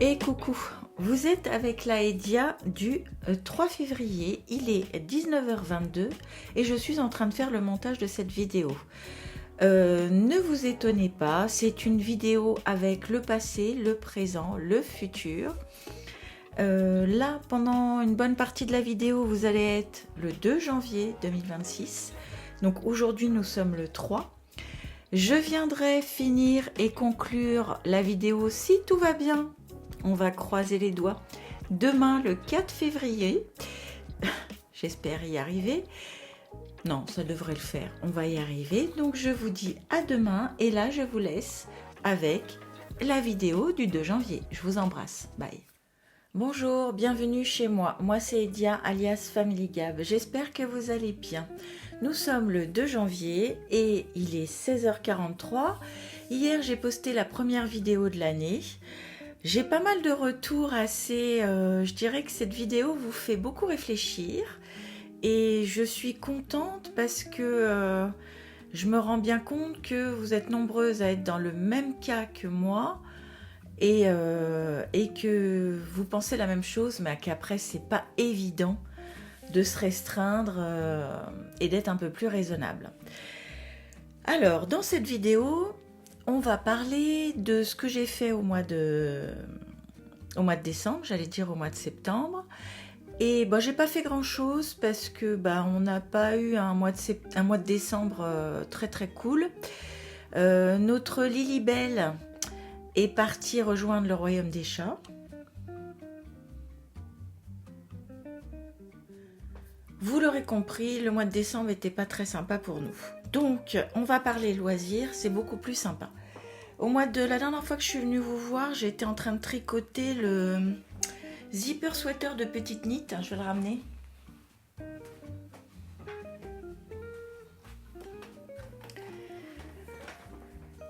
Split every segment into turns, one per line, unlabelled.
Et coucou, vous êtes avec la Edia du 3 février, il est 19h22 et je suis en train de faire le montage de cette vidéo. Ne vous étonnez pas, c'est une vidéo avec le passé, le présent, le futur. Là, pendant une bonne partie de la vidéo, vous allez être le 2 janvier 2026. Donc aujourd'hui, nous sommes le 3. Je viendrai finir et conclure la vidéo si tout va bien. On va croiser les doigts. Demain, le 4 février. J'espère y arriver. Non, ça devrait le faire. On va y arriver. Donc, je vous dis à demain. Et là, je vous laisse avec la vidéo du 2 janvier. Je vous embrasse. Bye. Bonjour, bienvenue chez moi. Moi, c'est Edia, alias Family Gab. J'espère que vous allez bien. Nous sommes le 2 janvier et il est 16h43. Hier, j'ai posté la première vidéo de l'année. J'ai pas mal de retours assez... je dirais que cette vidéo vous fait beaucoup réfléchir. Et je suis contente parce que je me rends bien compte que vous êtes nombreuses à être dans le même cas que moi. Et que vous pensez la même chose, mais qu'après, c'est pas évident de se restreindre et d'être un peu plus raisonnable. Alors, dans cette vidéo, on va parler de ce que j'ai fait au mois de décembre, j'allais dire au mois de septembre. Et bon, j'ai pas fait grand chose parce que on n'a pas eu un mois de décembre très très cool. Notre Lilibelle est partie rejoindre le royaume des chats. Vous l'aurez compris, le mois de décembre n'était pas très sympa pour nous. Donc, on va parler loisirs, c'est beaucoup plus sympa. La dernière fois que je suis venue vous voir, j'étais en train de tricoter le zipper sweater de Petite Knit. Je vais le ramener.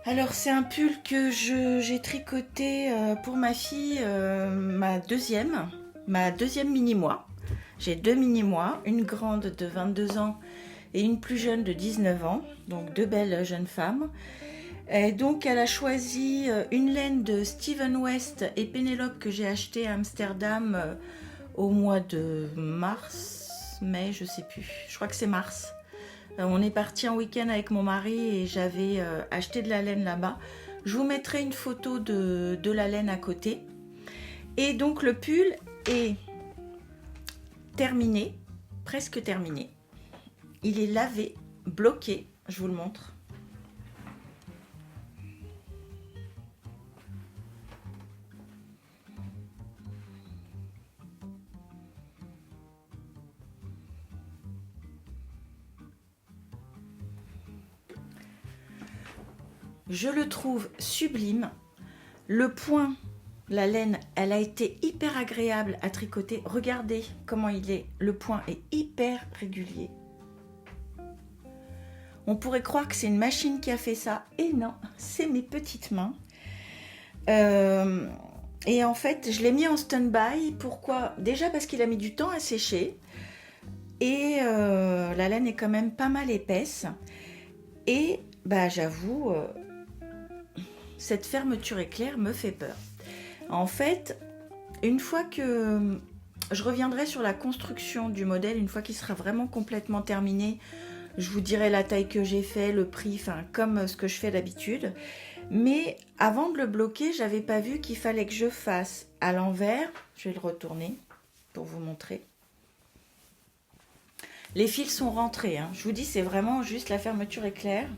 Alors, c'est un pull que j'ai tricoté pour ma fille, ma deuxième mini-moi. J'ai 2 mini-moi, une grande de 22 ans et une plus jeune de 19 ans, donc 2 belles jeunes femmes. Et donc elle a choisi une laine de Steven West et Pénélope que j'ai acheté à Amsterdam au mois de mai, je sais plus, je crois que c'est mars. On est parti en week-end avec mon mari et j'avais acheté de la laine là-bas. Je vous mettrai une photo de la laine à côté. Et donc le pull est terminé, presque terminé. Il est lavé, bloqué, je vous le montre. Je le trouve sublime. Le point, la laine, elle a été hyper agréable à tricoter. Regardez comment il est. Le point est hyper régulier. On pourrait croire que c'est une machine qui a fait ça. Et non, c'est mes petites mains. Et en fait, je l'ai mis en stand-by. Pourquoi? Déjà parce qu'il a mis du temps à sécher. Et la laine est quand même pas mal épaisse. Et j'avoue... cette fermeture éclair me fait peur. En fait, une fois que je reviendrai sur la construction du modèle, une fois qu'il sera vraiment complètement terminé, je vous dirai la taille que j'ai fait, le prix, enfin comme ce que je fais d'habitude. Mais avant de le bloquer, j'avais pas vu qu'il fallait que je fasse à l'envers. Je vais le retourner pour vous montrer. Les fils sont rentrés, hein. Je vous dis, c'est vraiment juste la fermeture éclair.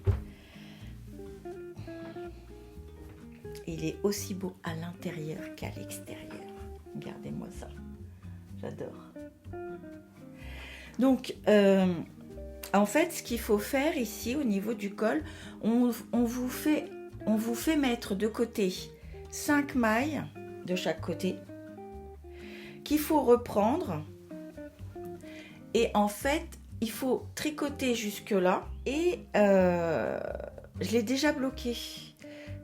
Il est aussi beau à l'intérieur qu'à l'extérieur. Regardez-moi ça. J'adore. Donc, en fait, ce qu'il faut faire ici, au niveau du col, on vous fait mettre de côté 5 mailles de chaque côté qu'il faut reprendre. Et en fait, il faut tricoter jusque-là. Et je l'ai déjà bloqué.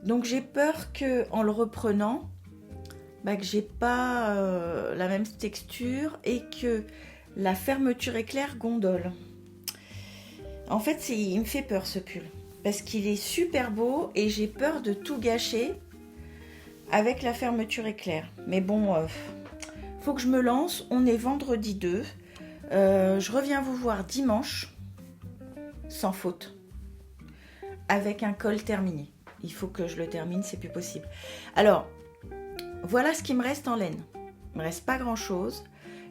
Donc j'ai peur que en le reprenant, que j'ai pas la même texture et que la fermeture éclair gondole. En fait, il me fait peur ce pull parce qu'il est super beau et j'ai peur de tout gâcher avec la fermeture éclair. Mais bon, faut que je me lance. On est vendredi 2. Je reviens vous voir dimanche, sans faute, avec un col terminé. Il faut que je le termine, c'est plus possible. Alors, voilà ce qui me reste en laine. Il me reste pas grand-chose.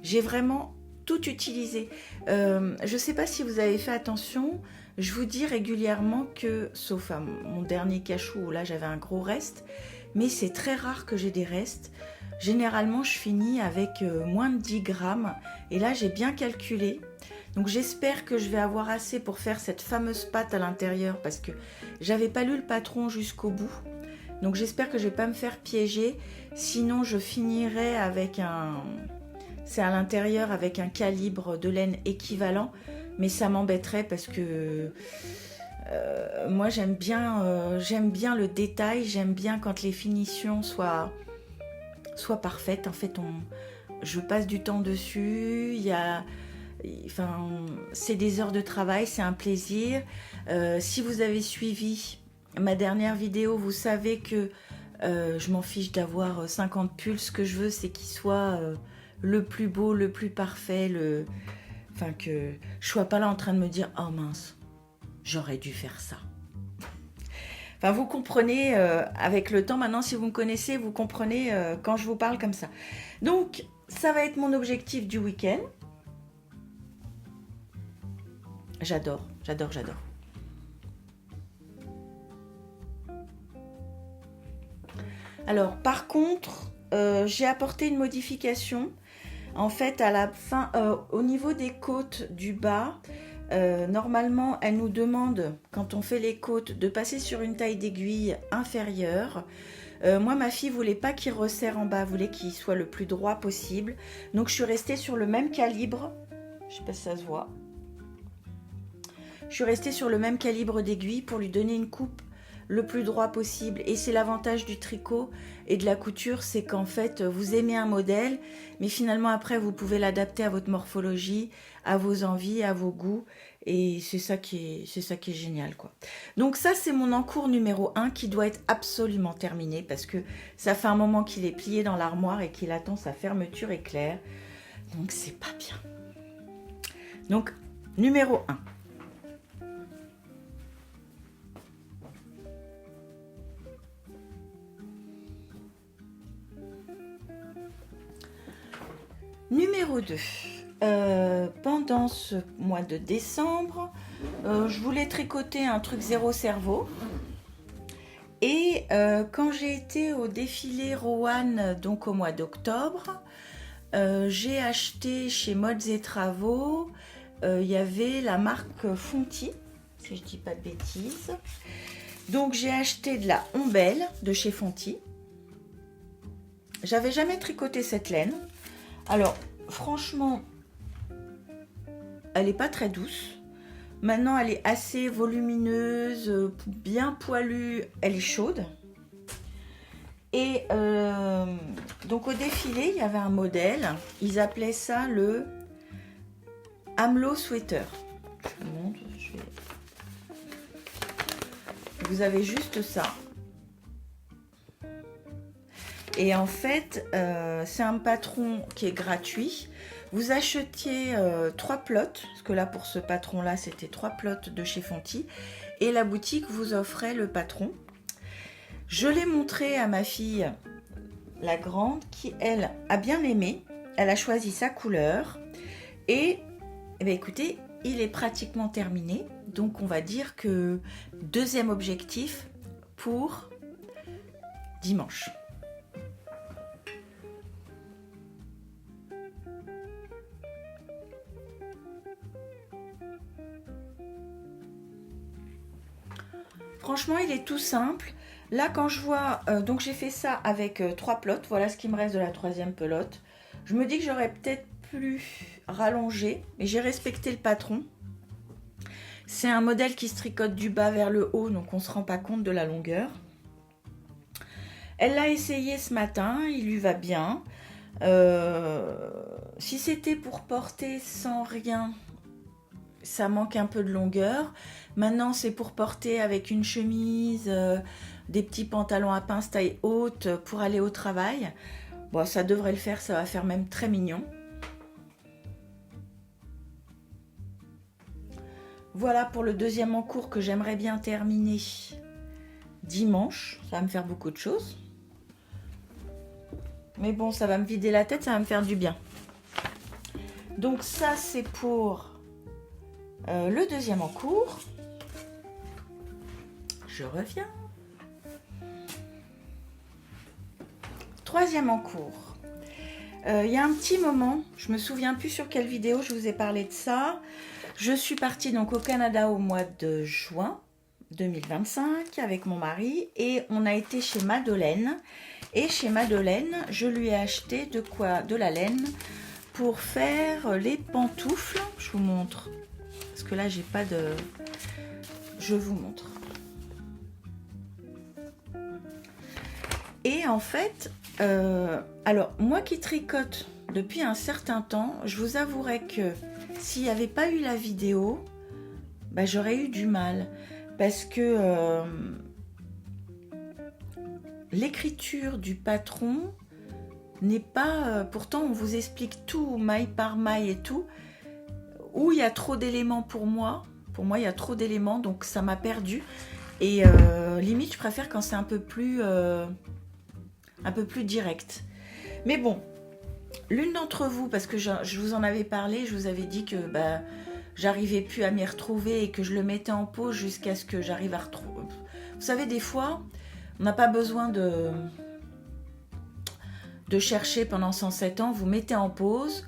J'ai vraiment tout utilisé. Je sais pas si vous avez fait attention. Je vous dis régulièrement que, sauf à mon dernier cachou où là j'avais un gros reste, mais c'est très rare que j'ai des restes. Généralement, je finis avec moins de 10 grammes. Et là, j'ai bien calculé. Donc, j'espère que je vais avoir assez pour faire cette fameuse pâte à l'intérieur parce que j'avais pas lu le patron jusqu'au bout. Donc, j'espère que je vais pas me faire piéger. Sinon, je finirai avec un... C'est à l'intérieur avec un calibre de laine équivalent. Mais ça m'embêterait parce que... moi, j'aime bien le détail. J'aime bien quand les finitions soient parfaite. En fait, je passe du temps dessus. C'est des heures de travail, c'est un plaisir. Si vous avez suivi ma dernière vidéo, vous savez que je m'en fiche d'avoir 50 pulls. Ce que je veux, c'est qu'il soit le plus beau, le plus parfait. Que je sois pas là en train de me dire « Oh mince, j'aurais dû faire ça ». Enfin, vous comprenez, avec le temps, maintenant, si vous me connaissez, vous comprenez quand je vous parle comme ça. Donc, ça va être mon objectif du week-end. J'adore, j'adore, j'adore. Alors, par contre, j'ai apporté une modification. En fait, à la fin, au niveau des côtes du bas, normalement, elle nous demande, quand on fait les côtes, de passer sur une taille d'aiguille inférieure. Moi, ma fille voulait pas qu'il resserre en bas, voulait qu'il soit le plus droit possible. Donc, je suis restée sur le même calibre. Je sais pas si ça se voit. Je suis restée sur le même calibre d'aiguille pour lui donner une coupe le plus droit possible. Et c'est l'avantage du tricot et de la couture, c'est qu'en fait, vous aimez un modèle, mais finalement, après, vous pouvez l'adapter à votre morphologie, à vos envies, à vos goûts. Et c'est ça qui est génial, quoi. Donc ça, c'est mon encours numéro 1 qui doit être absolument terminé parce que ça fait un moment qu'il est plié dans l'armoire et qu'il attend sa fermeture éclair. Donc, c'est pas bien. Donc, numéro 1. Numéro 2, pendant ce mois de décembre, je voulais tricoter un truc zéro cerveau. Et quand j'ai été au défilé Roanne, donc au mois d'octobre, j'ai acheté chez Modes et Travaux, il y avait la marque Fonti, si je dis pas de bêtises. Donc j'ai acheté de la ombelle de chez Fonti. J'avais jamais tricoté cette laine. Alors, franchement, elle n'est pas très douce. Maintenant, elle est assez volumineuse, bien poilue. Elle est chaude. Et donc, au défilé, il y avait un modèle. Ils appelaient ça le Amlo Sweater. Je vous montre. Vous avez juste ça. Et en fait, c'est un patron qui est gratuit. Vous achetiez 3 plots, parce que là, pour ce patron-là, c'était 3 plots de chez Fonti. Et la boutique vous offrait le patron. Je l'ai montré à ma fille, la grande, qui, elle, a bien aimé. Elle a choisi sa couleur. Et, eh bien, écoutez, il est pratiquement terminé. Donc, on va dire que deuxième objectif pour dimanche. Franchement, il est tout simple. Là, quand je vois... donc, j'ai fait ça avec 3 plots. Voilà ce qui me reste de la 3e pelote. Je me dis que j'aurais peut-être plus rallongé. Mais j'ai respecté le patron. C'est un modèle qui se tricote du bas vers le haut. Donc, on ne se rend pas compte de la longueur. Elle l'a essayé ce matin. Il lui va bien. Si c'était pour porter sans rien... ça manque un peu de longueur. Maintenant, c'est pour porter avec une chemise, des petits pantalons à pince taille haute pour aller au travail. Bon, ça devrait le faire, ça va faire même très mignon. Voilà pour le deuxième en cours que j'aimerais bien terminer dimanche. Ça va me faire beaucoup de choses. Mais bon, ça va me vider la tête, ça va me faire du bien. Donc ça, c'est pour le deuxième en cours. Je reviens. Troisième en cours. Il y a un petit moment, je me souviens plus sur quelle vidéo je vous ai parlé de ça. Je suis partie donc au Canada au mois de juin 2025 avec mon mari et on a été chez Madeleine. Et chez Madeleine, je lui ai acheté de quoi? De la laine pour faire les pantoufles. Je vous montre. Parce que là, j'ai pas de... Je vous montre. Et en fait, alors moi qui tricote depuis un certain temps, je vous avouerai que s'il n'y avait pas eu la vidéo, bah, j'aurais eu du mal. Parce que l'écriture du patron n'est pas... pourtant, on vous explique tout, maille par maille et tout. Où il y a trop d'éléments pour moi. Pour moi, il y a trop d'éléments, donc ça m'a perdu. Et limite, je préfère quand c'est un peu plus direct. Mais bon, l'une d'entre vous, parce que je vous en avais parlé, je vous avais dit que bah, j'arrivais plus à m'y retrouver et que je le mettais en pause jusqu'à ce que j'arrive à retrouver. Vous savez, des fois, on n'a pas besoin de chercher pendant 107 ans, vous mettez en pause.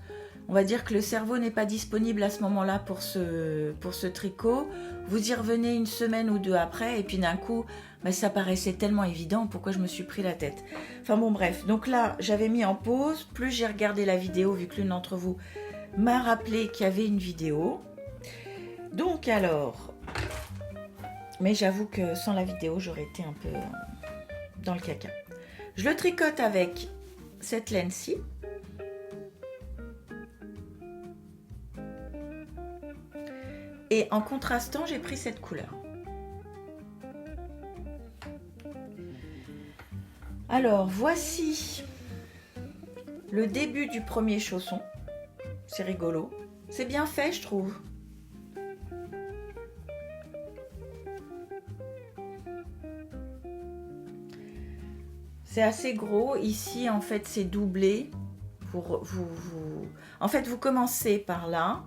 On va dire que le cerveau n'est pas disponible à ce moment-là pour ce tricot. Vous y revenez une semaine ou deux après et puis d'un coup, bah, ça paraissait tellement évident, pourquoi je me suis pris la tête. Enfin bon, bref. Donc là, j'avais mis en pause. Plus j'ai regardé la vidéo, vu que l'une d'entre vous m'a rappelé qu'il y avait une vidéo. Donc alors... Mais j'avoue que sans la vidéo, j'aurais été un peu dans le caca. Je le tricote avec cette laine-ci. Et en contrastant, j'ai pris cette couleur. Alors, voici le début du premier chausson. C'est rigolo. C'est bien fait, je trouve. C'est assez gros. Ici, en fait, c'est doublé. En fait, vous commencez par là.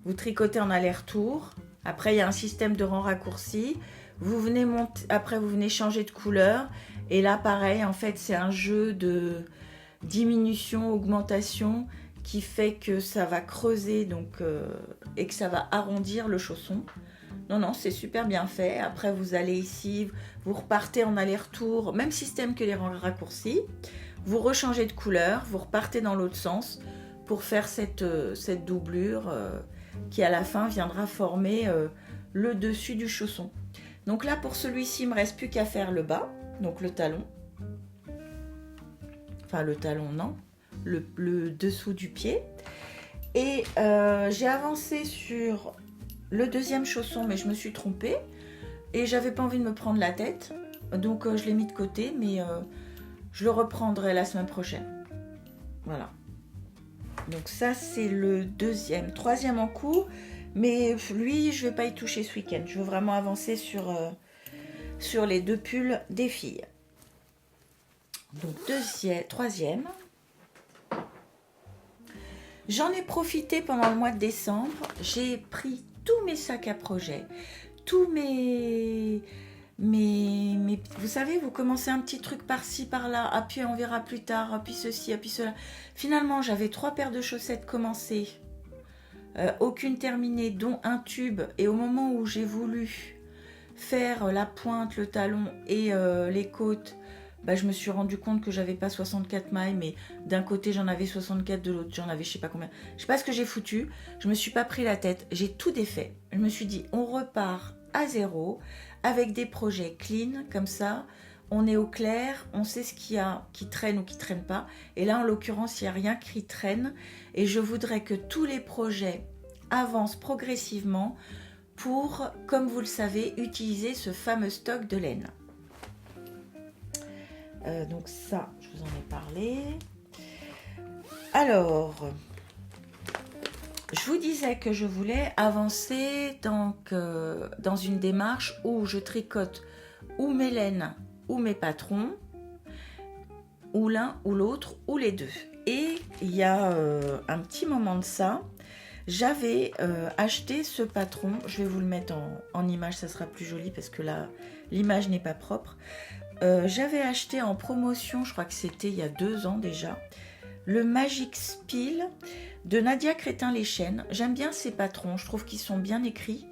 Vous tricotez en aller-retour. Après, il y a un système de rang raccourci. Vous venez monter, après, vous venez changer de couleur. Et là, pareil, en fait, c'est un jeu de diminution, augmentation qui fait que ça va creuser donc, et que ça va arrondir le chausson. Non, non, c'est super bien fait. Après, vous allez ici, vous repartez en aller-retour, même système que les rangs raccourcis. Vous rechangez de couleur, vous repartez dans l'autre sens pour faire cette doublure qui, à la fin, viendra former le dessus du chausson. Donc là, pour celui-ci, il ne me reste plus qu'à faire le bas, donc le talon. Enfin, le talon, non. Le dessous du pied. Et j'ai avancé sur... le deuxième chausson, mais je me suis trompée et j'avais pas envie de me prendre la tête, donc je l'ai mis de côté, mais je le reprendrai la semaine prochaine. Voilà. Donc ça, c'est le troisième en cours, mais lui, je vais pas y toucher ce week-end. Je veux vraiment avancer sur les deux pulls des filles. Donc troisième. J'en ai profité pendant le mois de décembre. J'ai pris tous mes sacs à projet, tous mes... Vous savez, vous commencez un petit truc par-ci, par-là, ah, puis on verra plus tard, ah, puis ceci, ah, puis cela. Finalement, j'avais 3 paires de chaussettes commencées, aucune terminée, dont un tube. Et au moment où j'ai voulu faire la pointe, le talon et les côtes, bah, je me suis rendu compte que j'avais pas 64 mailles, mais d'un côté j'en avais 64, de l'autre j'en avais je sais pas combien. Je sais pas ce que j'ai foutu, je me suis pas pris la tête, j'ai tout défait. Je me suis dit, on repart à zéro, avec des projets clean, comme ça, on est au clair, on sait ce qu'il y a qui traîne ou qui traîne pas. Et là, en l'occurrence, il n'y a rien qui traîne. Et je voudrais que tous les projets avance progressivement pour, comme vous le savez, utiliser ce fameux stock de laine. Donc ça, je vous en ai parlé. Alors, je vous disais que je voulais avancer donc, dans une démarche où je tricote ou mes laines ou mes patrons, ou l'un ou l'autre, ou les deux. Et il y a un petit moment de ça, j'avais acheté ce patron, je vais vous le mettre en image, ça sera plus joli parce que là, l'image n'est pas propre. J'avais acheté en promotion, je crois que c'était il y a 2 ans déjà, le Magic Spill de Nadia Crétin-Léchène. J'aime bien ces patrons, je trouve qu'ils sont bien écrits.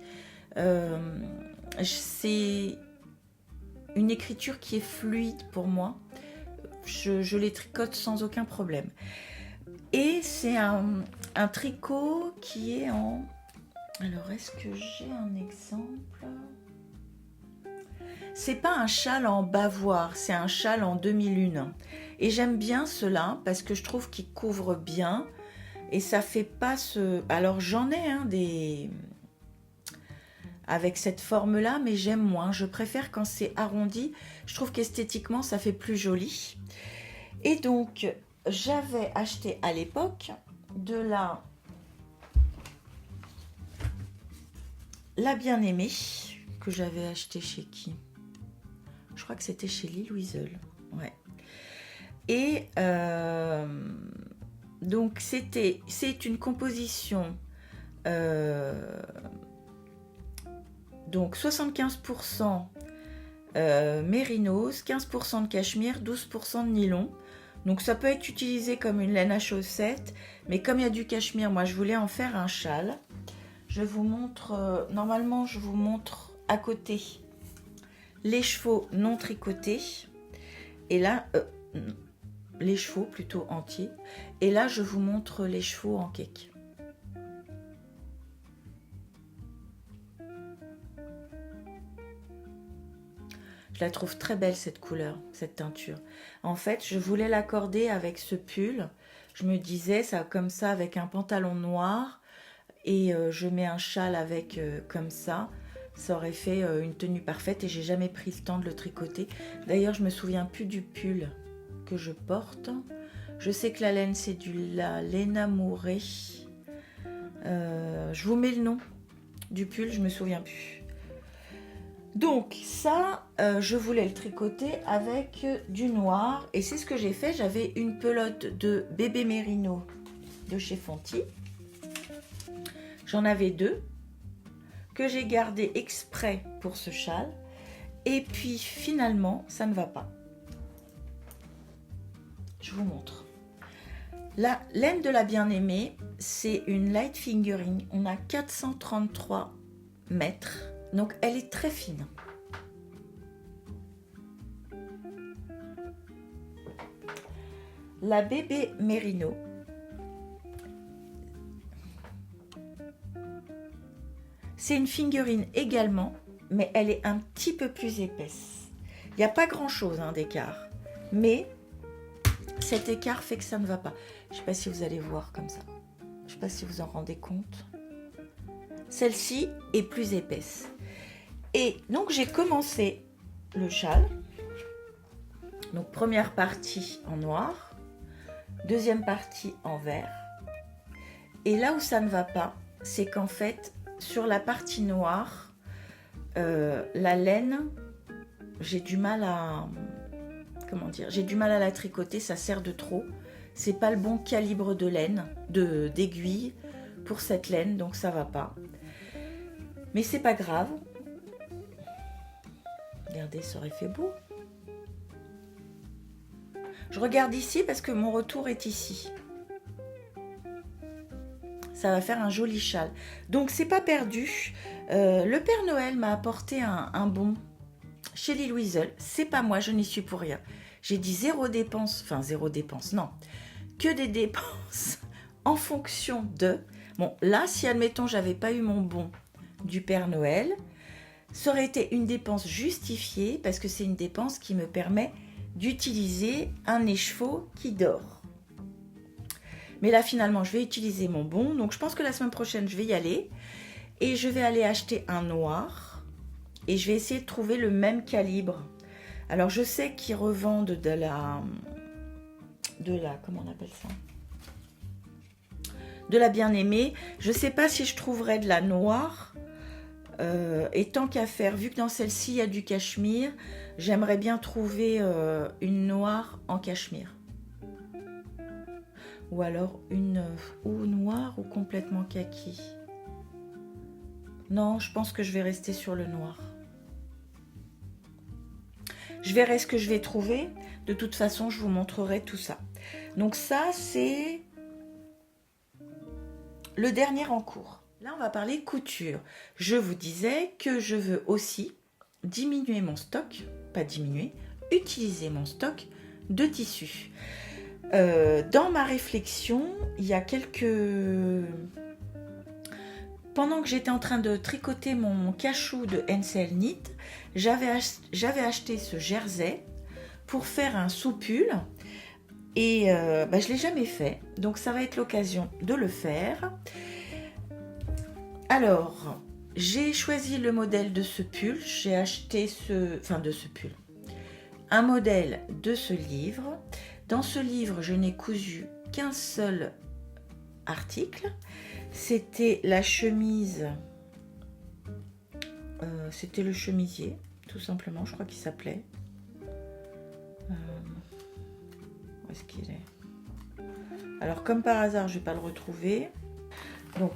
C'est une écriture qui est fluide pour moi. Je les tricote sans aucun problème. Et c'est un tricot qui est en... Alors, est-ce que j'ai un exemple? C'est pas un châle en bavoire, c'est un châle en demi-lune. Et j'aime bien cela parce que je trouve qu'il couvre bien. Et ça fait pas ce... Alors, j'en ai des... avec cette forme-là, mais j'aime moins. Je préfère quand c'est arrondi. Je trouve qu'esthétiquement, ça fait plus joli. Et donc, j'avais acheté à l'époque de la bien-aimée, que j'avais acheté chez qui? Je crois que c'était chez Lille Wiesel. Ouais. Et donc, c'est une composition... donc 75% mérinos, 15% de cachemire, 12% de nylon. Donc ça peut être utilisé comme une laine à chaussettes, mais comme il y a du cachemire, moi je voulais en faire un châle. Je vous montre, normalement je vous montre à côté les chevaux non tricotés. Et là, les chevaux plutôt entiers. Et là je vous montre les chevaux en cake. Je la trouve très belle cette couleur, cette teinture. En fait, je voulais l'accorder avec ce pull. Je me disais, ça comme ça avec un pantalon noir et je mets un châle avec comme ça. Ça aurait fait une tenue parfaite et j'ai jamais pris le temps de le tricoter. D'ailleurs, je me souviens plus du pull que je porte. Je sais que la laine, c'est la laine amourée. Je vous mets le nom du pull, je me souviens plus. Donc ça, je voulais le tricoter avec du noir et c'est ce que j'ai fait. J'avais une pelote de bébé mérino de chez Fonty. J'en avais 2 que j'ai gardé exprès pour ce châle. Et puis finalement, ça ne va pas. Je vous montre. La laine de la bien-aimée, c'est une light fingering. On a 433 mètres. Donc, elle est très fine. La bébé mérino, c'est une figurine également, mais elle est un petit peu plus épaisse. Il n'y a pas grand-chose d'écart, mais cet écart fait que ça ne va pas. Je ne sais pas si vous allez voir comme ça. Je ne sais pas si vous en rendez compte. Celle-ci est plus épaisse. Et donc j'ai commencé le châle. Donc première partie en noir, deuxième partie en vert. Et là où ça ne va pas, c'est qu'en fait, sur la partie noire, la laine, j'ai du mal à... Comment dire? J'ai du mal à la tricoter, ça serre de trop. C'est pas le bon calibre de laine, d'aiguille pour cette laine, donc ça va pas. Mais c'est pas grave. Regardez, ça aurait fait beau. Je regarde ici parce que mon retour est ici. Ça va faire un joli châle. Donc, c'est pas perdu. Le Père Noël m'a apporté un bon chez Lille Wiesel. C'est pas moi, je n'y suis pour rien. J'ai dit zéro dépense. Enfin, zéro dépense, non. Que des dépenses en fonction de... Bon, là, si admettons, j'avais pas eu mon bon du Père Noël, ça aurait été une dépense justifiée parce que c'est une dépense qui me permet d'utiliser un écheveau qui dort. Mais là, finalement, je vais utiliser mon bon. Donc, je pense que la semaine prochaine, je vais y aller. Et je vais aller acheter un noir. Et je vais essayer de trouver le même calibre. Alors, je sais qu'ils revendent de la... Comment on appelle ça? De la bien-aimée. Je ne sais pas si je trouverai de la noire. Et tant qu'à faire, vu que dans celle-ci, il y a du cachemire, j'aimerais bien trouver une noire en cachemire. Ou alors une ou noire ou complètement kaki. Non, je pense que je vais rester sur le noir. Je verrai ce que je vais trouver. De toute façon, je vous montrerai tout ça. Donc ça, c'est le dernier en cours. Là, on va parler couture. Je vous disais que je veux aussi diminuer mon stock, pas diminuer, utiliser mon stock de tissus. Dans ma réflexion, il y a pendant que j'étais en train de tricoter mon cachou de NCL Knit, j'avais acheté ce jersey pour faire un sous-pull et je ne l'ai jamais fait, donc ça va être l'occasion de le faire. Alors, j'ai choisi le modèle de ce pull, j'ai acheté un modèle de ce livre. Dans ce livre, je n'ai cousu qu'un seul article. C'était la chemise, c'était le chemisier, tout simplement, je crois qu'il s'appelait. Où est-ce qu'il est? Alors, comme par hasard, je ne vais pas le retrouver. Donc,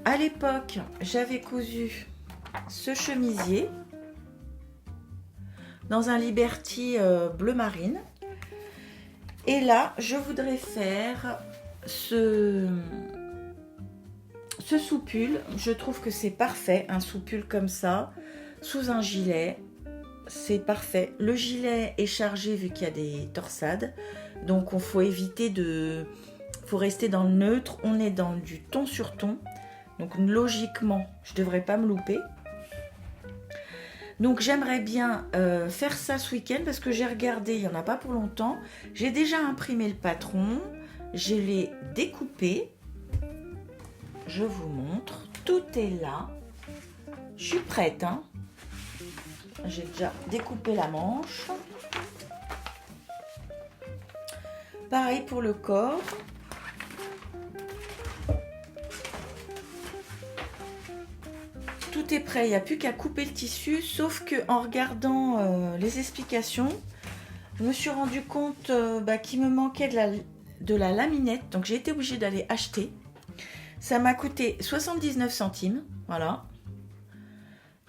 à l'époque, j'avais cousu ce chemisier dans un Liberty bleu marine. Et là, je voudrais faire ce sous-pull. Je trouve que c'est parfait, un sous-pull comme ça, sous un gilet. C'est parfait. Le gilet est chargé vu qu'il y a des torsades. Donc, il faut éviter de... Il faut rester dans le neutre. On est dans du ton sur ton. Donc, logiquement, je ne devrais pas me louper. Donc j'aimerais bien faire ça ce week-end parce que j'ai regardé, il n'y en a pas pour longtemps. J'ai déjà imprimé le patron, je l'ai découpé. Je vous montre, tout est là. Je suis prête, hein. J'ai déjà découpé la manche. Pareil pour le corps. Tout est prêt, il n'y a plus qu'à couper le tissu, sauf que en regardant les explications, je me suis rendu compte qu'il me manquait de la laminette, donc j'ai été obligée d'aller acheter. Ça m'a coûté 79 centimes, voilà.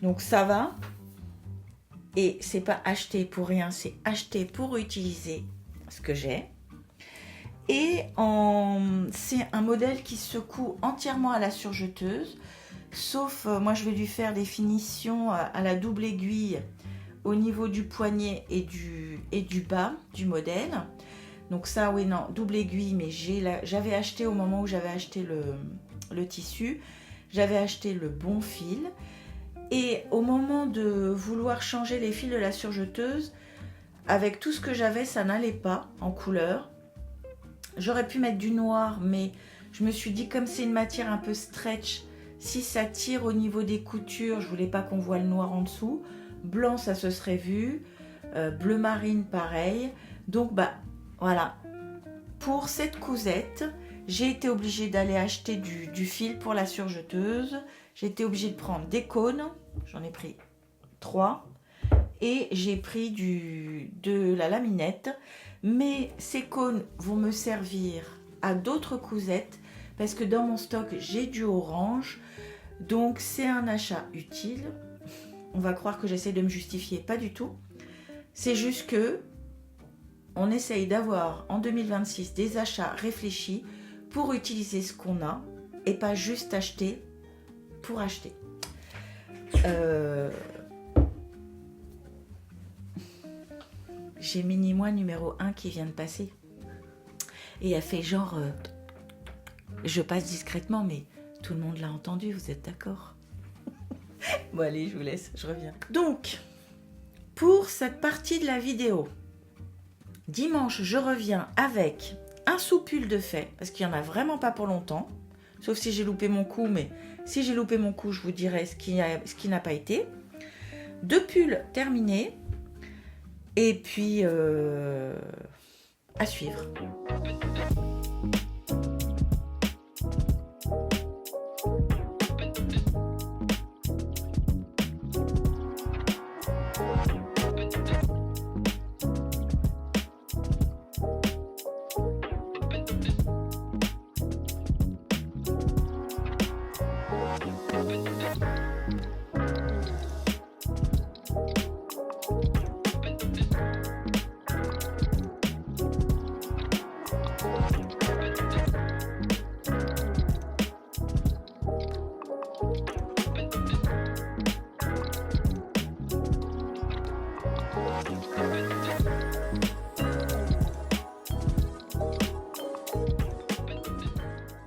Donc ça va. Et c'est pas acheté pour rien, c'est acheté pour utiliser ce que j'ai. Et c'est un modèle qui se coud entièrement à la surjeteuse. Sauf, moi je vais lui faire des finitions à la double aiguille au niveau du poignet et du bas du modèle. Donc ça, oui, non, double aiguille, mais j'avais acheté au moment où j'avais acheté le tissu, j'avais acheté le bon fil. Et au moment de vouloir changer les fils de la surjeteuse, avec tout ce que j'avais, ça n'allait pas en couleur. J'aurais pu mettre du noir, mais je me suis dit, comme c'est une matière un peu stretch, si ça tire au niveau des coutures, je voulais pas qu'on voit le noir en dessous. Blanc, ça se serait vu. Bleu marine, pareil. Donc, voilà. Pour cette cousette, j'ai été obligée d'aller acheter du fil pour la surjeteuse. J'ai été obligée de prendre des cônes. J'en ai pris 3. Et j'ai pris de la laminette. Mais ces cônes vont me servir à d'autres cousettes. Parce que dans mon stock, j'ai du orange. Donc, c'est un achat utile. On va croire que j'essaie de me justifier. Pas du tout. C'est juste que on essaye d'avoir en 2026 des achats réfléchis pour utiliser ce qu'on a et pas juste acheter pour acheter. J'ai Mini-moi numéro 1 qui vient de passer. Et elle fait genre... je passe discrètement, mais tout le monde l'a entendu, vous êtes d'accord? Bon allez, je vous laisse, je reviens. Donc, pour cette partie de la vidéo, dimanche, je reviens avec un sous-pull de fait, parce qu'il n'y en a vraiment pas pour longtemps, sauf si j'ai loupé mon coup, mais si j'ai loupé mon coup, je vous dirai ce qui n'a pas été. 2 pulls terminés, et puis à suivre.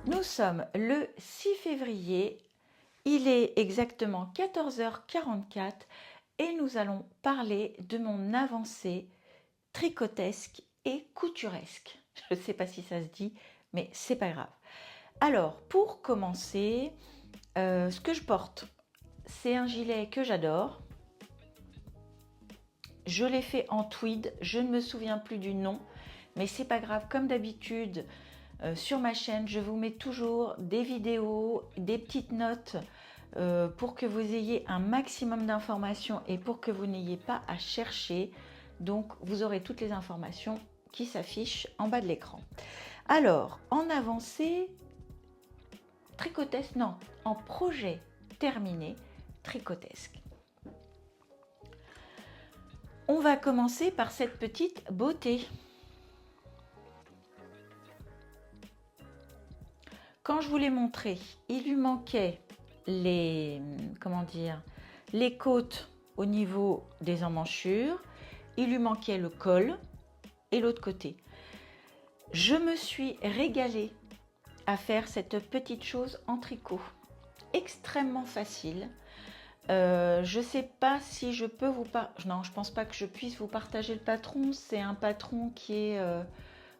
Nous sommes le 6 février, il est exactement 14h44 et nous allons parler de mon avancée tricotesque et couturesque. Je ne sais pas si ça se dit, mais c'est pas grave. Alors, pour commencer, ce que je porte, c'est un gilet que j'adore. Je l'ai fait en tweed, je ne me souviens plus du nom, mais c'est pas grave, comme d'habitude. Sur ma chaîne, je vous mets toujours des vidéos, des petites notes pour que vous ayez un maximum d'informations et pour que vous n'ayez pas à chercher. Donc, vous aurez toutes les informations qui s'affichent en bas de l'écran. Alors, en avancée, tricotesque, non, en projet terminé, tricotesque. On va commencer par cette petite beauté. Quand je vous l'ai montré, il lui manquait les côtes au niveau des emmanchures, il lui manquait le col et l'autre côté. Je me suis régalée à faire cette petite chose en tricot, extrêmement facile. Je ne sais pas si je peux non, je pense pas que je puisse vous partager le patron. C'est un patron qui est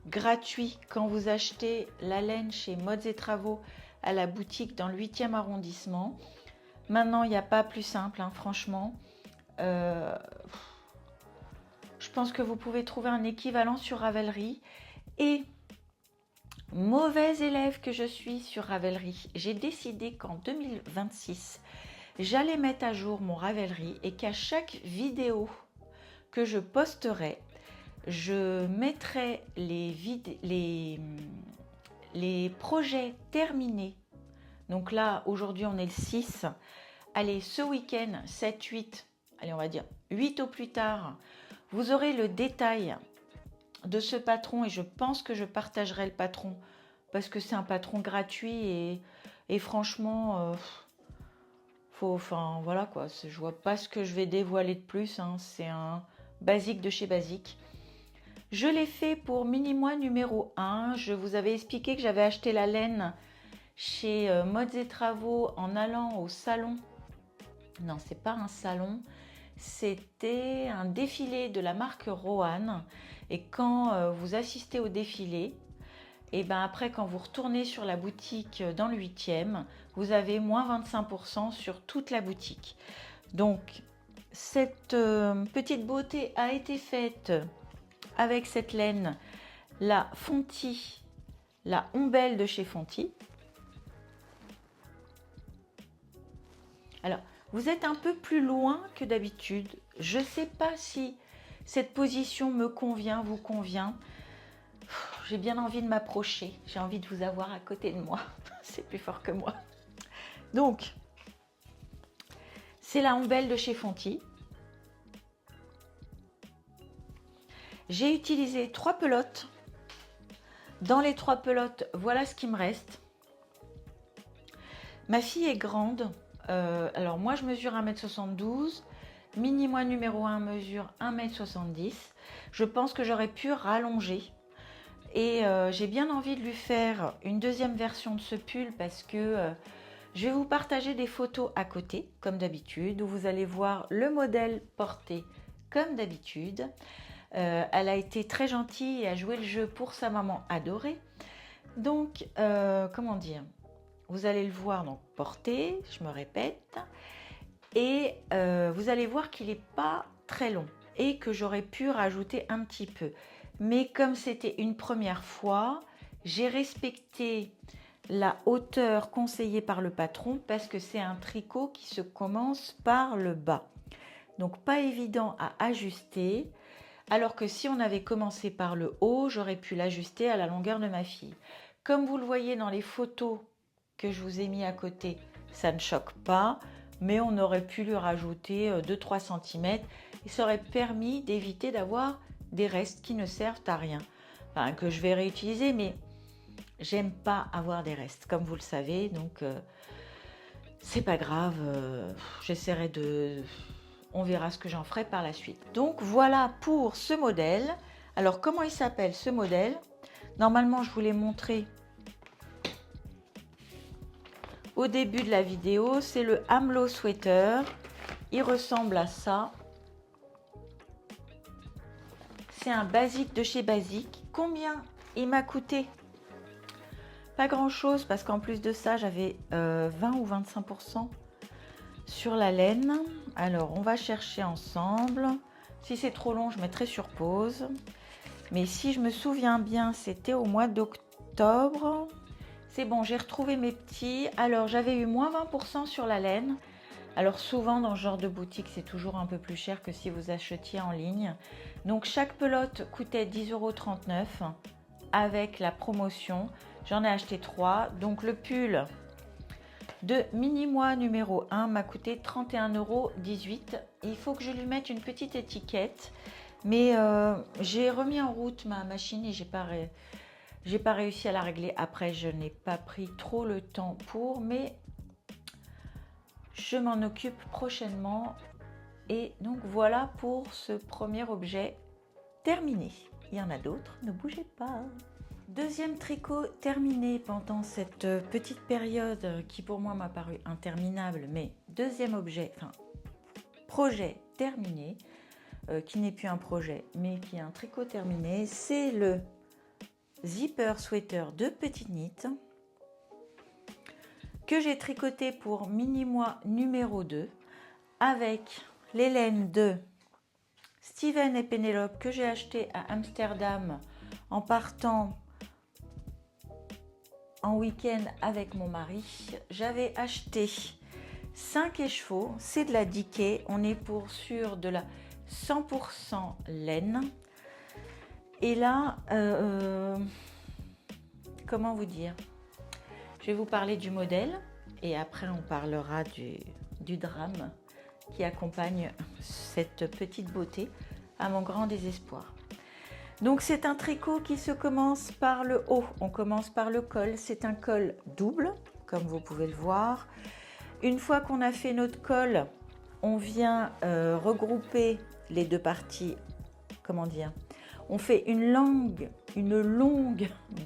gratuit quand vous achetez la laine chez Modes et Travaux à la boutique dans le 8e arrondissement. Maintenant, il n'y a pas plus simple, hein, franchement. Je pense que vous pouvez trouver un équivalent sur Ravelry. Et mauvaise élève que je suis sur Ravelry, j'ai décidé qu'en 2026, j'allais mettre à jour mon Ravelry et qu'à chaque vidéo que je posterai, je mettrai les projets terminés. Donc là, aujourd'hui, on est le 6. Allez, ce week-end, 7, 8, allez, on va dire 8 au plus tard, vous aurez le détail de ce patron et je pense que je partagerai le patron parce que c'est un patron gratuit et franchement, enfin voilà quoi, je vois pas ce que je vais dévoiler de plus, hein, c'est un basique de chez basique. Je l'ai fait pour mini-mois numéro 1. Je vous avais expliqué que j'avais acheté la laine chez Modes et Travaux en allant au salon. Non, c'est pas un salon. C'était un défilé de la marque Rohan. Et quand vous assistez au défilé, et ben après quand vous retournez sur la boutique dans le 8e, vous avez moins 25% sur toute la boutique. Donc, cette petite beauté a été faite avec cette laine, la Fonty, la Ombelle de chez Fonty. Alors, vous êtes un peu plus loin que d'habitude. Je ne sais pas si cette position me convient, vous convient. J'ai bien envie de m'approcher. J'ai envie de vous avoir à côté de moi. C'est plus fort que moi. Donc, c'est la Ombelle de chez Fonty. J'ai utilisé 3 pelotes. Dans les 3 pelotes, voilà ce qui me reste. Ma fille est grande. Alors moi, je mesure 1m72. Mini-moi numéro 1 mesure 1m70. Je pense que j'aurais pu rallonger. Et j'ai bien envie de lui faire une deuxième version de ce pull parce que je vais vous partager des photos à côté, comme d'habitude, où vous allez voir le modèle porté comme d'habitude. Elle a été très gentille et a joué le jeu pour sa maman adorée. Donc, comment dire, vous allez le voir, donc porté, je me répète, et vous allez voir qu'il n'est pas très long et que j'aurais pu rajouter un petit peu. Mais comme c'était une première fois, j'ai respecté la hauteur conseillée par le patron parce que c'est un tricot qui se commence par le bas. Donc pas évident à ajuster, alors que si on avait commencé par le haut, j'aurais pu l'ajuster à la longueur de ma fille. Comme vous le voyez dans les photos que je vous ai mis à côté, ça ne choque pas, mais on aurait pu lui rajouter 2-3 cm et ça aurait permis d'éviter d'avoir des restes qui ne servent à rien. Enfin, que je vais réutiliser, mais j'aime pas avoir des restes, comme vous le savez, donc c'est pas grave, j'essaierai de... On verra ce que j'en ferai par la suite. Donc voilà pour ce modèle. Alors comment il s'appelle ce modèle? Normalement je vous l'ai montré au début de la vidéo, c'est le Amlo Sweater. Il ressemble à ça. C'est un basique de chez Basique. Combien il m'a coûté? Pas grand chose parce qu'en plus de ça, j'avais 20 ou 25% sur la laine. Alors, on va chercher ensemble. Si c'est trop long, je mettrai sur pause. Mais si je me souviens bien, c'était au mois d'octobre. C'est bon, j'ai retrouvé mes petits. Alors, j'avais eu moins 20% sur la laine. Alors, souvent, dans ce genre de boutique, c'est toujours un peu plus cher que si vous achetiez en ligne. Donc, chaque pelote coûtait 10,39 € avec la promotion. J'en ai acheté 3. Donc, le pull de Mini-moi numéro 1 m'a coûté 31,18 €. Il faut que je lui mette une petite étiquette. Mais j'ai remis en route ma machine et j'ai pas réussi à la régler. Après, je n'ai pas pris trop le temps pour, mais je m'en occupe prochainement. Et donc voilà pour ce premier objet terminé. Il y en a d'autres, ne bougez pas. Deuxième tricot terminé pendant cette petite période qui pour moi m'a paru interminable, mais deuxième objet, enfin projet terminé, qui n'est plus un projet, mais qui est un tricot terminé, c'est le zipper sweater de Petite Knit que j'ai tricoté pour Mini-moi numéro 2 avec les laines de Steven et Penelope que j'ai acheté à Amsterdam en partant en week-end avec mon mari. J'avais acheté 5 écheveaux, c'est de la Dikay, on est sur de la 100% laine. Et là, comment vous dire? Je vais vous parler du modèle et après on parlera du drame qui accompagne cette petite beauté à mon grand désespoir. Donc c'est un tricot qui se commence par le haut, on commence par le col, c'est un col double comme vous pouvez le voir. Une fois qu'on a fait notre col, on vient regrouper les deux parties, comment dire, on fait une longue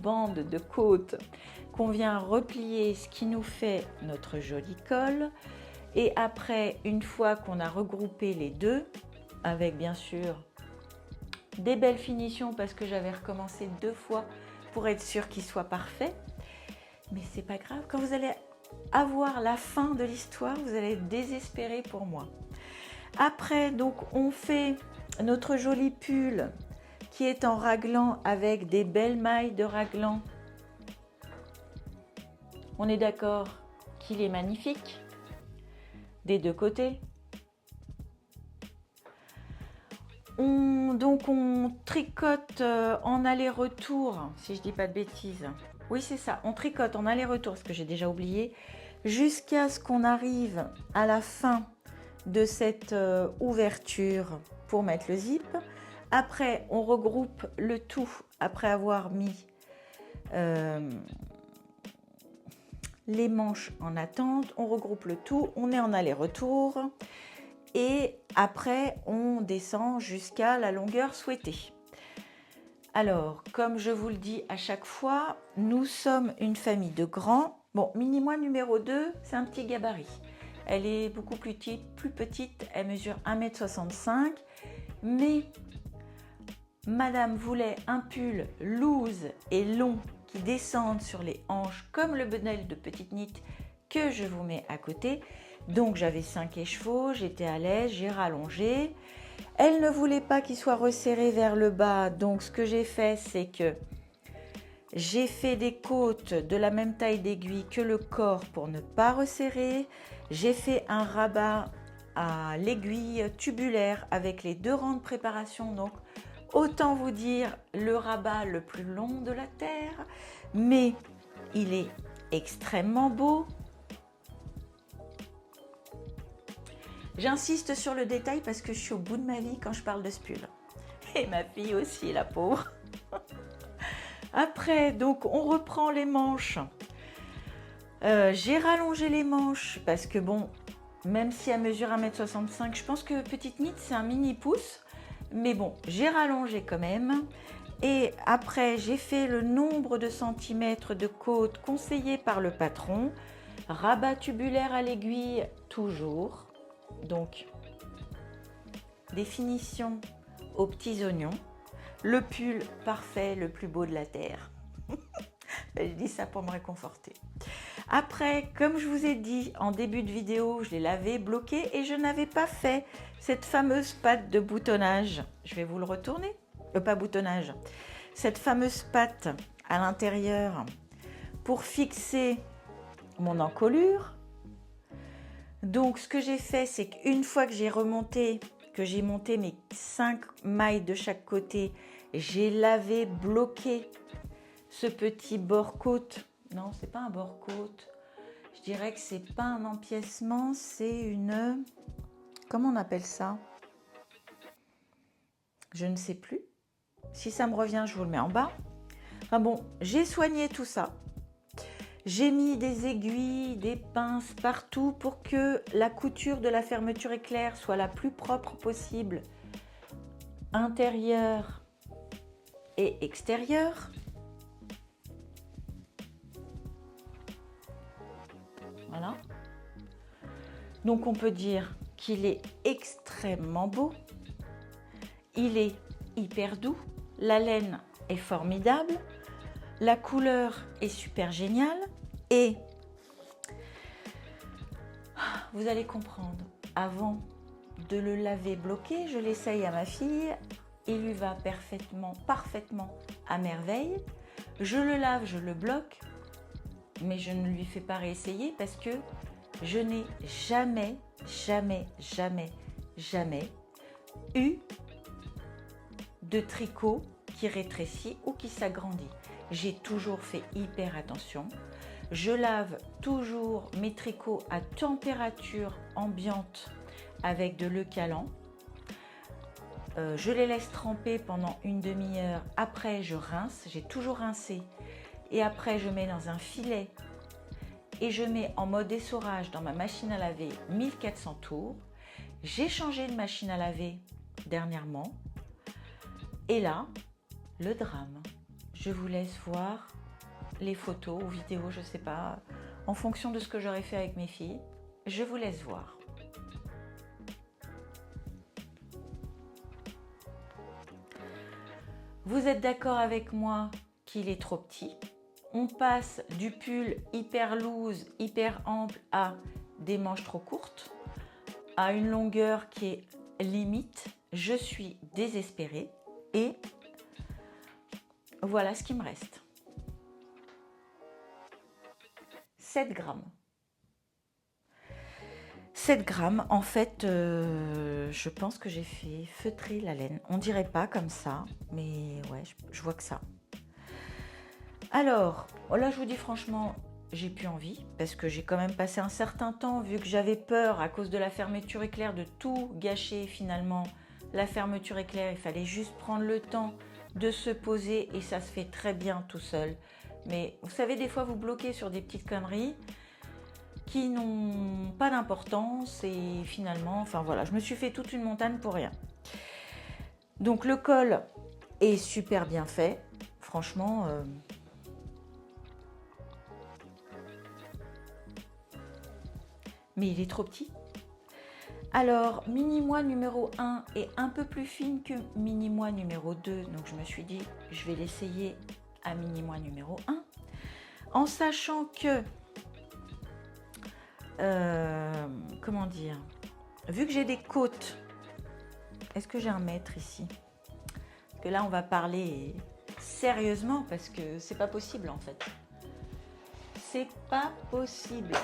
bande de côte qu'on vient replier, ce qui nous fait notre joli col. Et après, une fois qu'on a regroupé les deux, avec bien sûr des belles finitions parce que j'avais recommencé 2 fois pour être sûr qu'il soit parfait, mais c'est pas grave, quand vous allez avoir la fin de l'histoire, vous allez être désespéré pour moi. Après, donc on fait notre joli pull qui est en raglan avec des belles mailles de raglan. On est d'accord qu'il est magnifique des deux côtés. Donc on tricote en aller-retour, si je dis pas de bêtises. Oui, c'est ça, on tricote en aller-retour, ce que j'ai déjà oublié, jusqu'à ce qu'on arrive à la fin de cette ouverture pour mettre le zip. Après, on regroupe le tout après avoir mis les manches en attente. On regroupe le tout, on est en aller-retour. Et après, on descend jusqu'à la longueur souhaitée. Alors, comme je vous le dis à chaque fois, nous sommes une famille de grands. Bon, Mini-moi numéro 2, c'est un petit gabarit. Elle est beaucoup plus petite, elle mesure 1,65 m. Mais Madame voulait un pull loose et long qui descende sur les hanches comme le modèle de Petite Knit que je vous mets à côté. Donc j'avais 5 écheveaux, j'étais à l'aise, j'ai rallongé. Elle ne voulait pas qu'il soit resserré vers le bas, donc ce que j'ai fait, c'est que j'ai fait des côtes de la même taille d'aiguille que le corps pour ne pas resserrer. J'ai fait un rabat à l'aiguille tubulaire avec les 2 rangs de préparation, donc autant vous dire le rabat le plus long de la terre, mais il est extrêmement beau. J'insiste sur le détail parce que je suis au bout de ma vie quand je parle de ce pull. Et ma fille aussi, la pauvre. Après, donc on reprend les manches. J'ai rallongé les manches parce que bon, même si elle mesure 1,65 m, je pense que Petite Knit c'est un mini pouce. Mais bon, j'ai rallongé quand même. Et après, j'ai fait le nombre de centimètres de côte conseillé par le patron. Rabat tubulaire à l'aiguille, toujours. Donc, définition aux petits oignons. Le pull parfait, le plus beau de la terre. Je dis ça pour me réconforter. Après, comme je vous ai dit en début de vidéo, je l'ai lavé, bloqué et je n'avais pas fait cette fameuse patte de boutonnage. Je vais vous le retourner. Pas boutonnage. Cette fameuse patte à l'intérieur pour fixer mon encolure. Donc, ce que j'ai fait, c'est qu'une fois que j'ai remonté, que j'ai monté mes 5 mailles de chaque côté, j'ai lavé, bloqué ce petit bord-côte. Non, c'est pas un bord-côte. Je dirais que c'est pas un empiècement, c'est une... Comment on appelle ça? Je ne sais plus. Si ça me revient, je vous le mets en bas. Enfin bon, j'ai soigné tout ça. J'ai mis des aiguilles, des pinces partout pour que la couture de la fermeture éclair soit la plus propre possible, intérieure et extérieure. Voilà. Donc on peut dire qu'il est extrêmement beau. Il est hyper doux. La laine est formidable. La couleur est super géniale. Et vous allez comprendre, avant de le laver bloqué, je l'essaye à ma fille. Il lui va parfaitement à merveille. Je le lave, je le bloque, mais je ne lui fais pas réessayer parce que je n'ai jamais eu de tricot qui rétrécit ou qui s'agrandit. J'ai toujours fait hyper attention. Je lave toujours mes tricots à température ambiante avec de l'eau calant. Je les laisse tremper pendant une demi-heure. Après, je rince. J'ai toujours rincé. Et après, je mets dans un filet et je mets en mode essorage dans ma machine à laver 1400 tours. J'ai changé de machine à laver dernièrement. Et là, le drame. Je vous laisse voir les photos ou vidéos, je ne sais pas, en fonction de ce que j'aurais fait avec mes filles. Je vous laisse voir. Vous êtes d'accord avec moi qu'il est trop petit? On passe du pull hyper loose, hyper ample à des manches trop courtes, à une longueur qui est limite. Je suis désespérée et voilà ce qui me reste. 7 grammes. 7 grammes, en fait, je pense que j'ai fait feutrer la laine. On dirait pas comme ça, mais ouais, je vois que ça. Alors, là, je vous dis franchement, j'ai plus envie, parce que j'ai quand même passé un certain temps, vu que j'avais peur à cause de la fermeture éclair de tout gâcher finalement. La fermeture éclair, il fallait juste prendre le temps de se poser et ça se fait très bien tout seul. Mais vous savez, des fois, vous bloquez sur des petites conneries qui n'ont pas d'importance et finalement, enfin voilà, je me suis fait toute une montagne pour rien. Donc le col est super bien fait, franchement. Mais il est trop petit. Alors, mini-moi numéro 1 est un peu plus fine que mini-moi numéro 2. Donc, je me suis dit, je vais l'essayer à mini-moi numéro 1. En sachant que, comment dire, vu que j'ai des côtes, est-ce que j'ai un mètre ici? Parce que là, on va parler sérieusement parce que c'est pas possible en fait. C'est pas possible.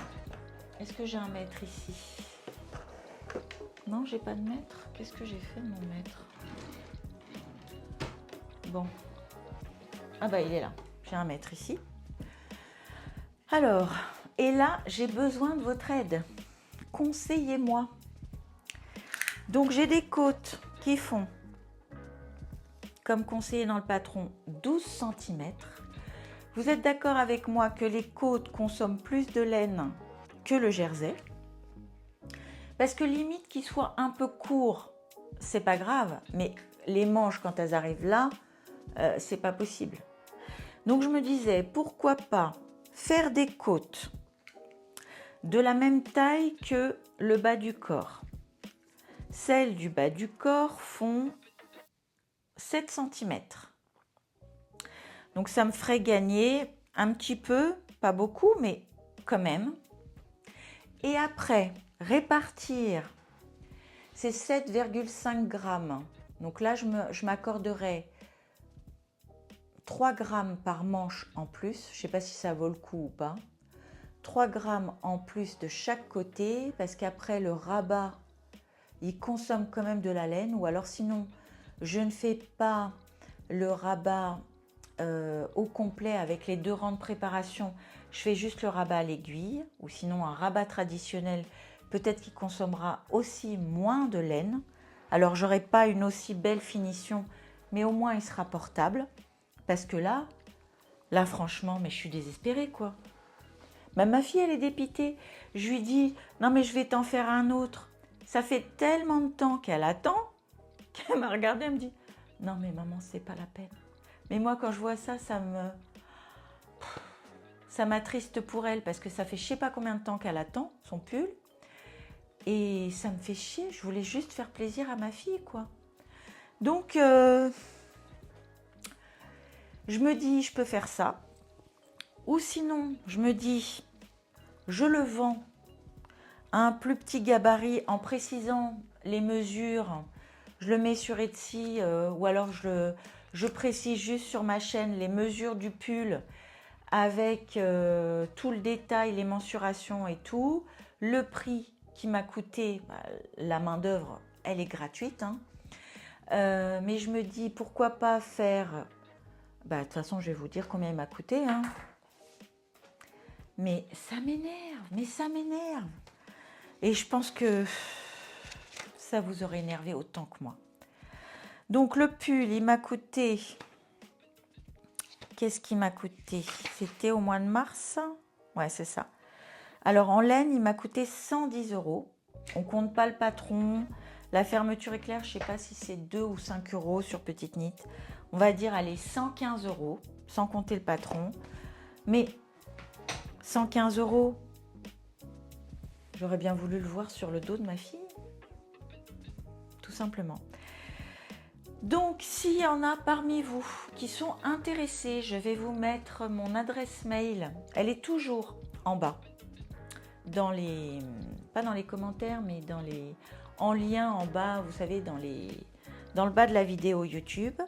Est-ce que j'ai un mètre ici? Non, j'ai pas de mètre. Qu'est-ce que j'ai fait de mon mètre? Bon. Ah bah il est là. J'ai un mètre ici. Alors, et là, j'ai besoin de votre aide. Conseillez-moi. Donc j'ai des côtes qui font, comme conseillé dans le patron, 12 cm. Vous êtes d'accord avec moi que les côtes consomment plus de laine que le jersey? Parce que limite qu'il soit un peu court, c'est pas grave, mais les manches quand elles arrivent là, c'est pas possible. Donc je me disais, pourquoi pas faire des côtes de la même taille que le bas du corps. Celles du bas du corps font 7 cm. Donc ça me ferait gagner un petit peu, pas beaucoup, mais quand même. Et après, répartir ces 7,5 grammes. Donc là, je m'accorderai 3 grammes par manche en plus. Je ne sais pas si ça vaut le coup ou pas. 3 grammes en plus de chaque côté, parce qu'après le rabat, il consomme quand même de la laine. Ou alors sinon, je ne fais pas le rabat au complet avec les 2 rangs de préparation. Je fais juste le rabat à l'aiguille, ou sinon un rabat traditionnel, peut-être qu'il consommera aussi moins de laine. Alors j'aurai pas une aussi belle finition, mais au moins il sera portable. Parce que là franchement, mais je suis désespérée quoi. Même ma fille, elle est dépitée. Je lui dis, non mais je vais t'en faire un autre. Ça fait tellement de temps qu'elle attend, qu'elle m'a regardée, elle me dit, non mais maman, c'est pas la peine. Mais moi, quand je vois ça, ça m'attriste pour elle, parce que ça fait je sais pas combien de temps qu'elle attend son pull. Et ça me fait chier, je voulais juste faire plaisir à ma fille, quoi. Donc, je me dis, je peux faire ça. Ou sinon, je me dis, je le vends à un plus petit gabarit en précisant les mesures. Je le mets sur Etsy ou alors je précise juste sur ma chaîne les mesures du pull avec tout le détail, les mensurations et tout. Le prix qui m'a coûté, la main d'œuvre, elle est gratuite. Hein. Mais je me dis, pourquoi pas faire... de toute façon, je vais vous dire combien il m'a coûté. Hein. Mais ça m'énerve. Et je pense que ça vous aurait énervé autant que moi. Donc le pull, il m'a coûté... Qu'est-ce qui m'a coûté? C'était au mois de mars. Ouais, c'est ça. Alors en laine, il m'a coûté 110 €. On compte pas le patron. La fermeture éclair, je sais pas si c'est 2 ou 5 € sur Petite Knit. On va dire, allez, 115 €, sans compter le patron. Mais 115 €, j'aurais bien voulu le voir sur le dos de ma fille. Tout simplement. Donc, s'il y en a parmi vous qui sont intéressés, je vais vous mettre mon adresse mail. Elle est toujours en bas. Pas dans les commentaires, mais en lien en bas, vous savez, dans le bas de la vidéo YouTube.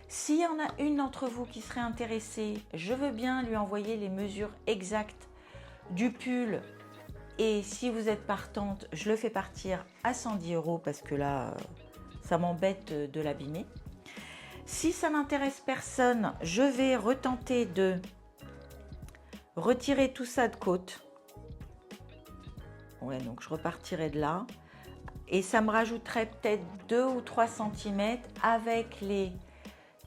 S'il y en a une d'entre vous qui serait intéressée, je veux bien lui envoyer les mesures exactes du pull. Et si vous êtes partante, je le fais partir à 110 € parce que là, ça m'embête de l'abîmer. Si ça n'intéresse personne, je vais retenter de retirer tout ça de côte. Ouais, donc je repartirai de là. Et ça me rajouterait peut-être 2 ou 3 cm avec les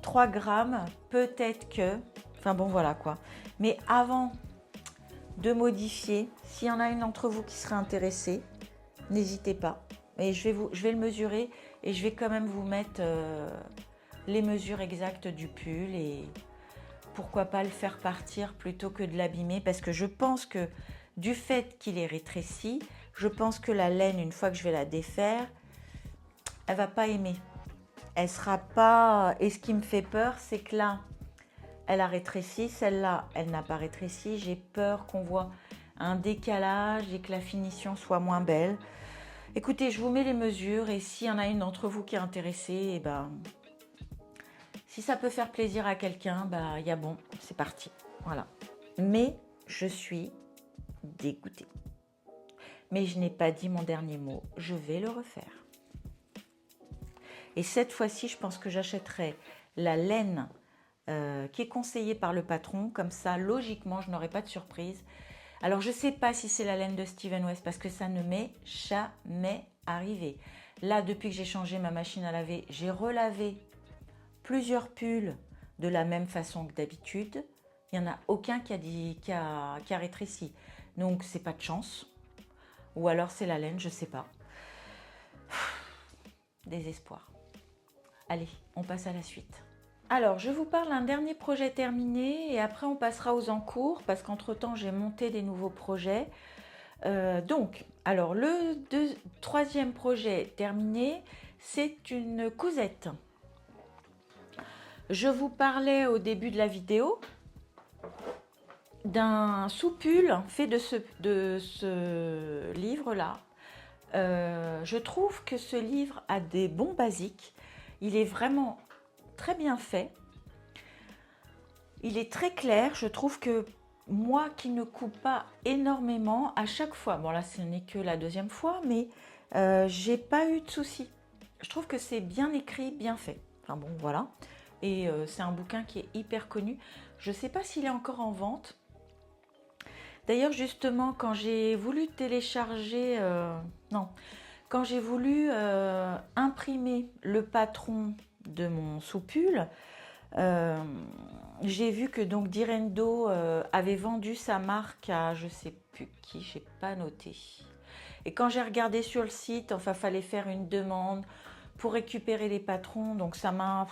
3 grammes. Peut-être que... Enfin bon, voilà quoi. Mais avant de modifier, s'il y en a une d'entre vous qui serait intéressée, n'hésitez pas. Et je vais le mesurer et je vais quand même vous mettre les mesures exactes du pull. Et pourquoi pas le faire partir plutôt que de l'abîmer. Parce que je pense que du fait qu'il est rétréci, Je pense que la laine, une fois que je vais la défaire, elle va pas aimer. Elle sera pas... Et ce qui me fait peur, c'est que là, elle a rétréci. Celle-là, elle n'a pas rétréci. J'ai peur qu'on voit un décalage et que la finition soit moins belle. Écoutez, je vous mets les mesures et s'il y en a une d'entre vous qui est intéressée, eh ben, si ça peut faire plaisir à quelqu'un, bah, il y a bon, c'est parti. Voilà. Mais je suis dégoûtée. Mais je n'ai pas dit mon dernier mot. Je vais le refaire. Et cette fois-ci, je pense que j'achèterai la laine qui est conseillée par le patron. Comme ça, logiquement, je n'aurai pas de surprise. Alors, je ne sais pas si c'est la laine de Steven West parce que ça ne m'est jamais arrivé. Là, depuis que j'ai changé ma machine à laver, j'ai relavé plusieurs pulls de la même façon que d'habitude. Il n'y en a aucun qui a rétréci. Donc, c'est pas de chance. Ou alors, c'est la laine, je ne sais pas. Désespoir. Allez, on passe à la suite. Alors, je vous parle d'un dernier projet terminé et après on passera aux encours parce qu'entre-temps, j'ai monté des nouveaux projets. Alors le troisième projet terminé, c'est une cousette. Je vous parlais au début de la vidéo d'un soupule fait de ce livre-là. Je trouve que ce livre a des bons basiques. Il est vraiment très bien fait. Il est très clair. Je trouve que moi qui ne coupe pas énormément, à chaque fois, bon là ce n'est que la deuxième fois, mais j'ai pas eu de soucis. Je trouve que c'est bien écrit, bien fait. Enfin bon, voilà. Et c'est un bouquin qui est hyper connu. Je ne sais pas s'il est encore en vente. D'ailleurs, justement, quand j'ai voulu télécharger... quand j'ai voulu imprimer le patron de mon soupule, j'ai vu que donc Direndo avait vendu sa marque à je sais plus qui, j'ai pas noté. Et quand j'ai regardé sur le site, enfin, fallait faire une demande pour récupérer les patrons, donc ça m'a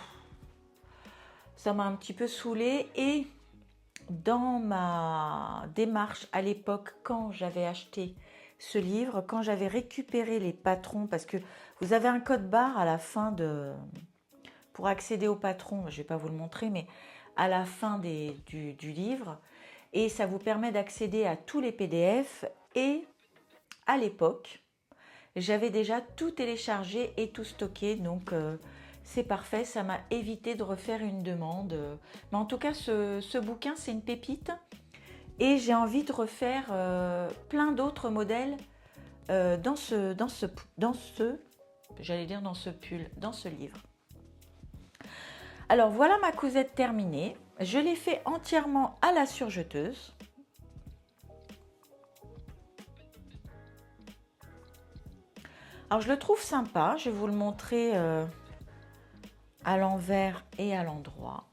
un petit peu saoulée. Et dans ma démarche à l'époque, quand j'avais acheté ce livre, quand j'avais récupéré les patrons, parce que vous avez un code barre à la fin pour accéder aux patrons, je ne vais pas vous le montrer, mais à la fin du livre, et ça vous permet d'accéder à tous les PDF. Et à l'époque, j'avais déjà tout téléchargé et tout stocké, donc c'est parfait, ça m'a évité de refaire une demande. Mais en tout cas, ce bouquin, c'est une pépite. Et j'ai envie de refaire plein d'autres modèles dans ce pull, dans ce livre. Alors voilà ma cousette terminée. Je l'ai fait entièrement à la surjeteuse. Alors je le trouve sympa, je vais vous le montrer à l'envers et à l'endroit.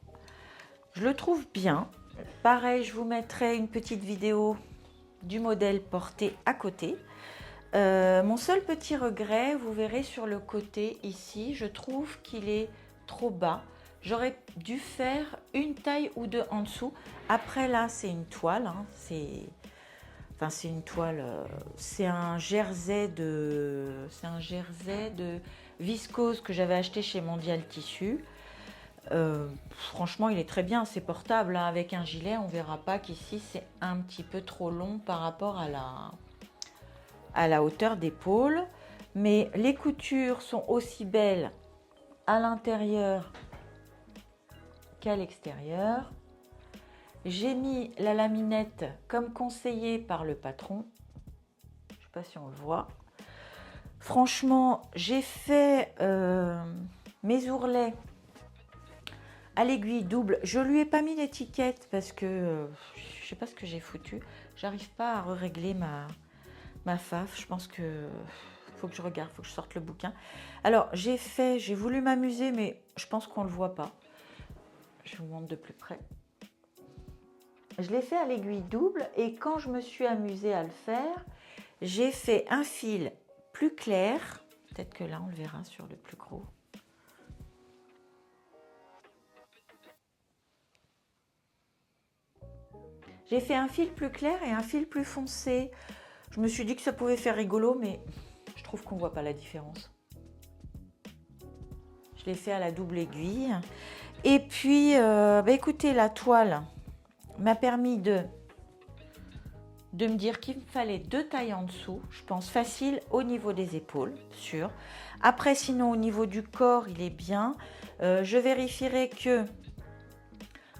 Je le trouve bien. Pareil, je vous mettrai une petite vidéo du modèle porté à côté. Mon seul petit regret, vous verrez sur le côté ici, je trouve qu'il est trop bas. J'aurais dû faire une taille ou deux en dessous. Après là, c'est une toile, hein, c'est une toile, c'est un jersey de viscose que j'avais acheté chez Mondial Tissu. Franchement, il est très bien, c'est portable, hein. Avec un gilet, on verra pas qu'ici c'est un petit peu trop long par rapport à la hauteur d'épaule. Mais les coutures sont aussi belles à l'intérieur qu'à l'extérieur. J'ai mis la laminette comme conseillé par le patron. Je ne sais pas si on le voit. Franchement, j'ai fait mes ourlets à l'aiguille double. Je lui ai pas mis l'étiquette parce que je sais pas ce que j'ai foutu. J'arrive pas à régler ma faf. Je pense que faut que je regarde, faut que je sorte le bouquin. Alors j'ai voulu m'amuser, mais je pense qu'on le voit pas. Je vous montre de plus près. Je l'ai fait à l'aiguille double et quand je me suis amusée à le faire, j'ai fait un fil plus clair. Peut-être que là on le verra sur le plus gros. J'ai fait un fil plus clair et un fil plus foncé. Je me suis dit que ça pouvait faire rigolo, mais je trouve qu'on voit pas la différence. Je l'ai fait à la double aiguille. Et puis, écoutez, la toile m'a permis de me dire qu'il me fallait 2 tailles en dessous. Je pense facile au niveau des épaules, sûr. Après, sinon, au niveau du corps, il est bien. Je vérifierai que,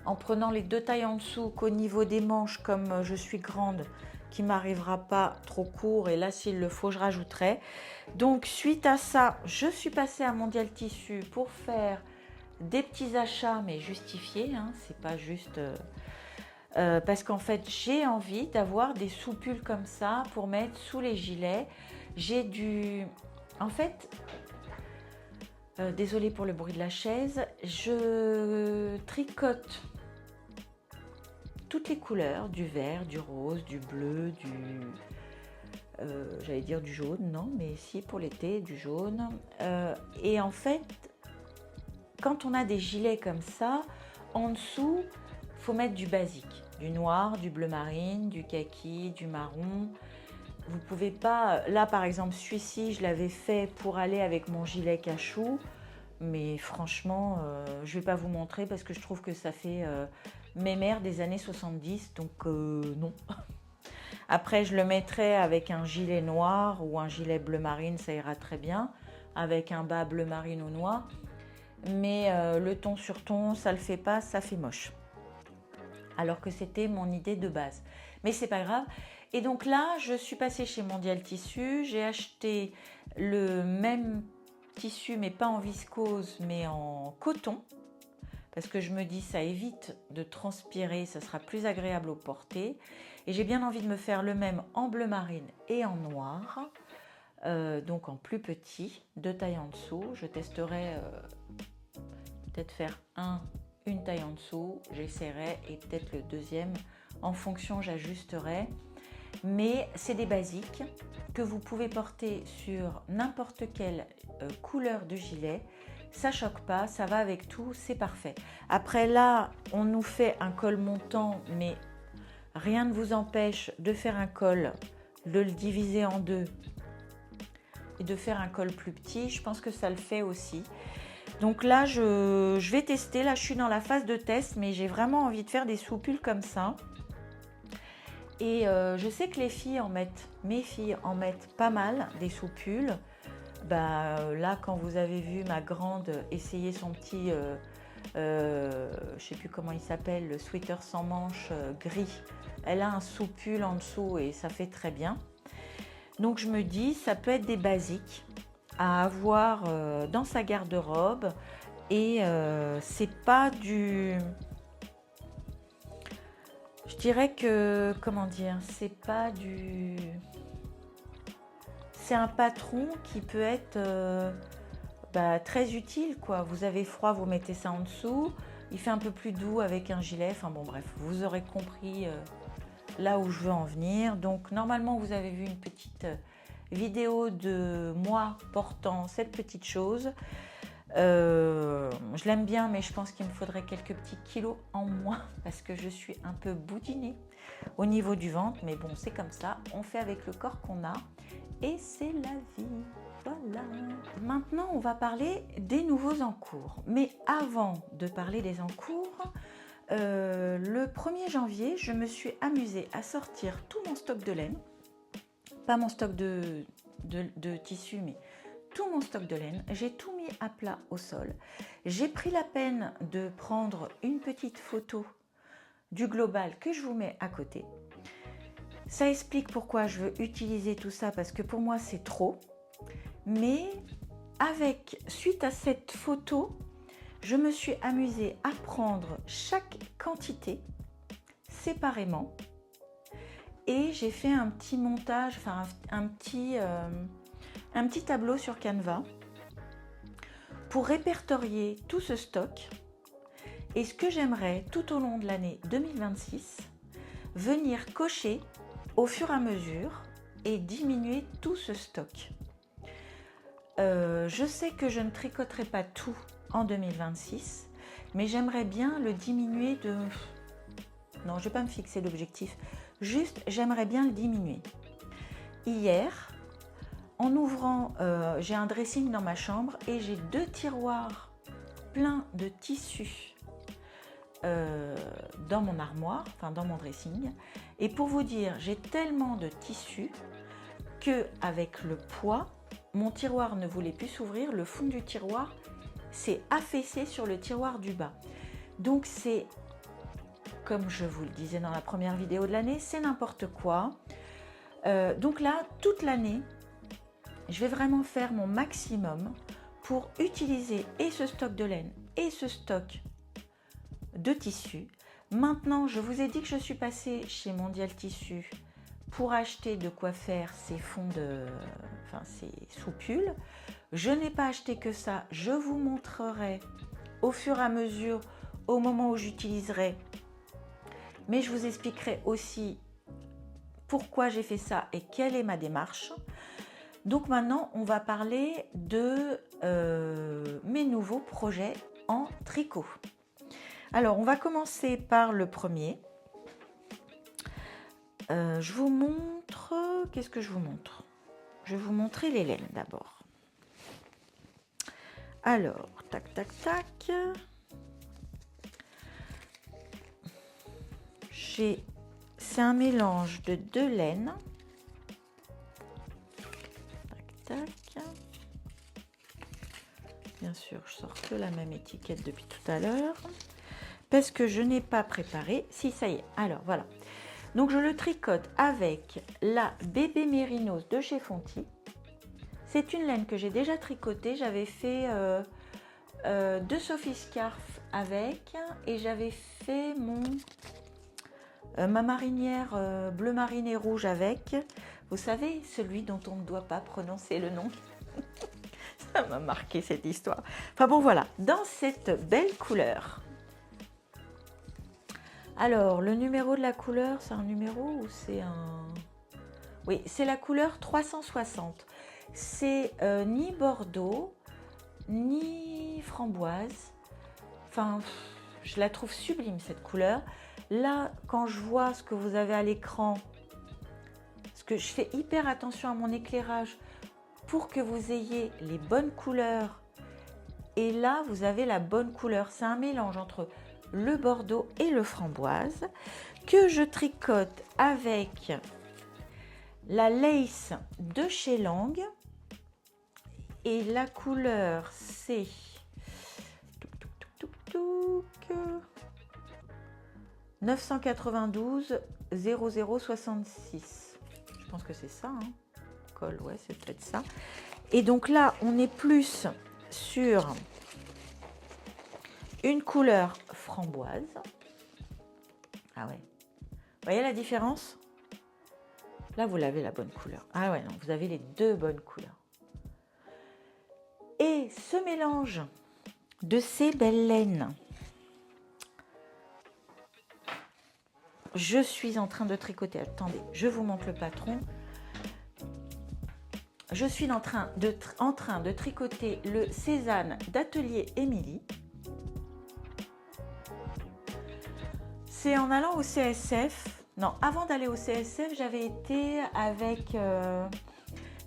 en prenant les 2 tailles en dessous, qu'au niveau des manches, comme je suis grande, qui m'arrivera pas trop court. Et là, s'il le faut, je rajouterai. Donc, suite à ça, je suis passée à Mondial Tissu pour faire des petits achats, mais justifiés. Hein, c'est pas juste... parce qu'en fait, j'ai envie d'avoir des soupules comme ça pour mettre sous les gilets. J'ai du... En fait, désolée pour le bruit de la chaise, je tricote toutes les couleurs, du vert, du rose, du bleu, du... j'allais dire du jaune, non, mais si, pour l'été, du jaune. Et en fait, quand on a des gilets comme ça, en dessous, il faut mettre du basique. Du noir, du bleu marine, du kaki, du marron. Vous pouvez pas... Là, par exemple, celui-ci, je l'avais fait pour aller avec mon gilet cachou. Mais franchement, je vais pas vous montrer parce que je trouve que ça fait mémère des années 70. Donc, non. Après, je le mettrai avec un gilet noir ou un gilet bleu marine, ça ira très bien. Avec un bas bleu marine ou noir. Mais le ton sur ton, ça le fait pas, ça fait moche. Alors que c'était mon idée de base. Mais c'est pas grave. Et donc là, je suis passée chez Mondial Tissu. J'ai acheté le même tissu, mais pas en viscose, mais en coton. Parce que je me dis, ça évite de transpirer, ça sera plus agréable au porter. Et j'ai bien envie de me faire le même en bleu marine et en noir. Donc en plus petit, 2 tailles en dessous. Je testerai peut-être faire une taille en dessous, j'essaierai, et peut-être le deuxième, en fonction j'ajusterai. Mais c'est des basiques que vous pouvez porter sur n'importe quelle couleur de gilet. Ça choque pas, ça va avec tout, c'est parfait. Après là, on nous fait un col montant, mais rien ne vous empêche de faire un col, de le diviser en 2 et de faire un col plus petit. Je pense que ça le fait aussi. Donc là, je vais tester. Là, je suis dans la phase de test, mais j'ai vraiment envie de faire des soupules comme ça. Et je sais que les filles en mettent, mes filles en mettent pas mal, des soupules. Là, quand vous avez vu ma grande essayer son petit, je sais plus comment il s'appelle, le sweater sans manches gris. Elle a un soupule en dessous et ça fait très bien. Donc je me dis, ça peut être des basiques à avoir dans sa garde-robe et c'est pas du... Je dirais que, comment dire, c'est pas du... C'est un patron qui peut être très utile, quoi. Vous avez froid, vous mettez ça en dessous. Il fait un peu plus doux avec un gilet. Enfin bon, bref, vous aurez compris là où je veux en venir. Donc normalement, vous avez vu une petite vidéo de moi portant cette petite chose. Je l'aime bien, mais je pense qu'il me faudrait quelques petits kilos en moins parce que je suis un peu boudinée au niveau du ventre. Mais bon, c'est comme ça. On fait avec le corps qu'on a et c'est la vie. Voilà. Maintenant, on va parler des nouveaux encours. Mais avant de parler des encours, le 1er janvier, je me suis amusée à sortir tout mon stock de laine. Pas mon stock de tissu, mais tout mon stock de laine. J'ai tout mis à plat au sol. J'ai pris la peine de prendre une petite photo du global que je vous mets à côté. Ça explique pourquoi je veux utiliser tout ça, parce que pour moi, c'est trop. Mais suite à cette photo, je me suis amusée à prendre chaque quantité séparément. Et j'ai fait un petit montage, enfin un petit tableau sur Canva pour répertorier tout ce stock. Et ce que j'aimerais tout au long de l'année 2026, venir cocher au fur et à mesure et diminuer tout ce stock. Je sais que je ne tricoterai pas tout en 2026, mais j'aimerais bien le diminuer de... Non, je ne vais pas me fixer l'objectif. Juste, j'aimerais bien le diminuer. hier, en ouvrant, j'ai un dressing dans ma chambre et j'ai 2 tiroirs pleins de tissus dans mon armoire, enfin dans mon dressing. Et pour vous dire, j'ai tellement de tissus que avec le poids, mon tiroir ne voulait plus s'ouvrir, le fond du tiroir s'est affaissé sur le tiroir du bas. Donc c'est, comme je vous le disais dans la première vidéo de l'année, c'est n'importe quoi. Donc là, toute l'année, je vais vraiment faire mon maximum pour utiliser et ce stock de laine et ce stock de tissu. Maintenant, je vous ai dit que je suis passée chez Mondial Tissu pour acheter de quoi faire ces fonds ces soupules. Je n'ai pas acheté que ça, je vous montrerai au fur et à mesure, au moment où j'utiliserai, mais je vous expliquerai aussi pourquoi j'ai fait ça et quelle est ma démarche. Donc maintenant, on va parler de mes nouveaux projets en tricot. Alors, on va commencer par le premier. Je vous montre... Qu'est-ce que je vous montre? Je vais vous montrer les laines d'abord. Alors, tac, tac, tac. C'est un mélange de 2 laines. Tac, tac. Bien sûr, je sors que la même étiquette depuis tout à l'heure. Parce que je n'ai pas préparé. Si, ça y est. Alors, voilà. Donc, je le tricote avec la Bébé Mérinos de chez Fonty. C'est une laine que j'ai déjà tricotée. J'avais fait 2 Sophie Scarf avec. Et j'avais fait ma marinière bleu marine et rouge avec. Vous savez, celui dont on ne doit pas prononcer le nom. Ça m'a marqué cette histoire. Enfin bon, voilà. Dans cette belle couleur. Alors, le numéro de la couleur, c'est un numéro ou c'est un... Oui, c'est la couleur 360. C'est ni bordeaux, ni framboise. Enfin, je la trouve sublime, cette couleur. Là, quand je vois ce que vous avez à l'écran, parce que je fais hyper attention à mon éclairage pour que vous ayez les bonnes couleurs. Et là, vous avez la bonne couleur. C'est un mélange entre le bordeaux et le framboise que je tricote avec la lace de chez Lang et la couleur c'est 992 0066. Je pense que c'est ça, hein. Colle, ouais, c'est peut-être ça. Et donc là, on est plus sur une couleur framboise. Ah ouais. Vous voyez la différence? Là, vous l'avez la bonne couleur. Ah ouais, non, vous avez les 2 bonnes couleurs. Et ce mélange de ces belles laines, je suis en train de tricoter. Attendez, je vous montre le patron. Je suis en train de tricoter le Cézanne d'Atelier Émilie. C'est en allant au CSF. Non, avant d'aller au CSF, j'avais été avec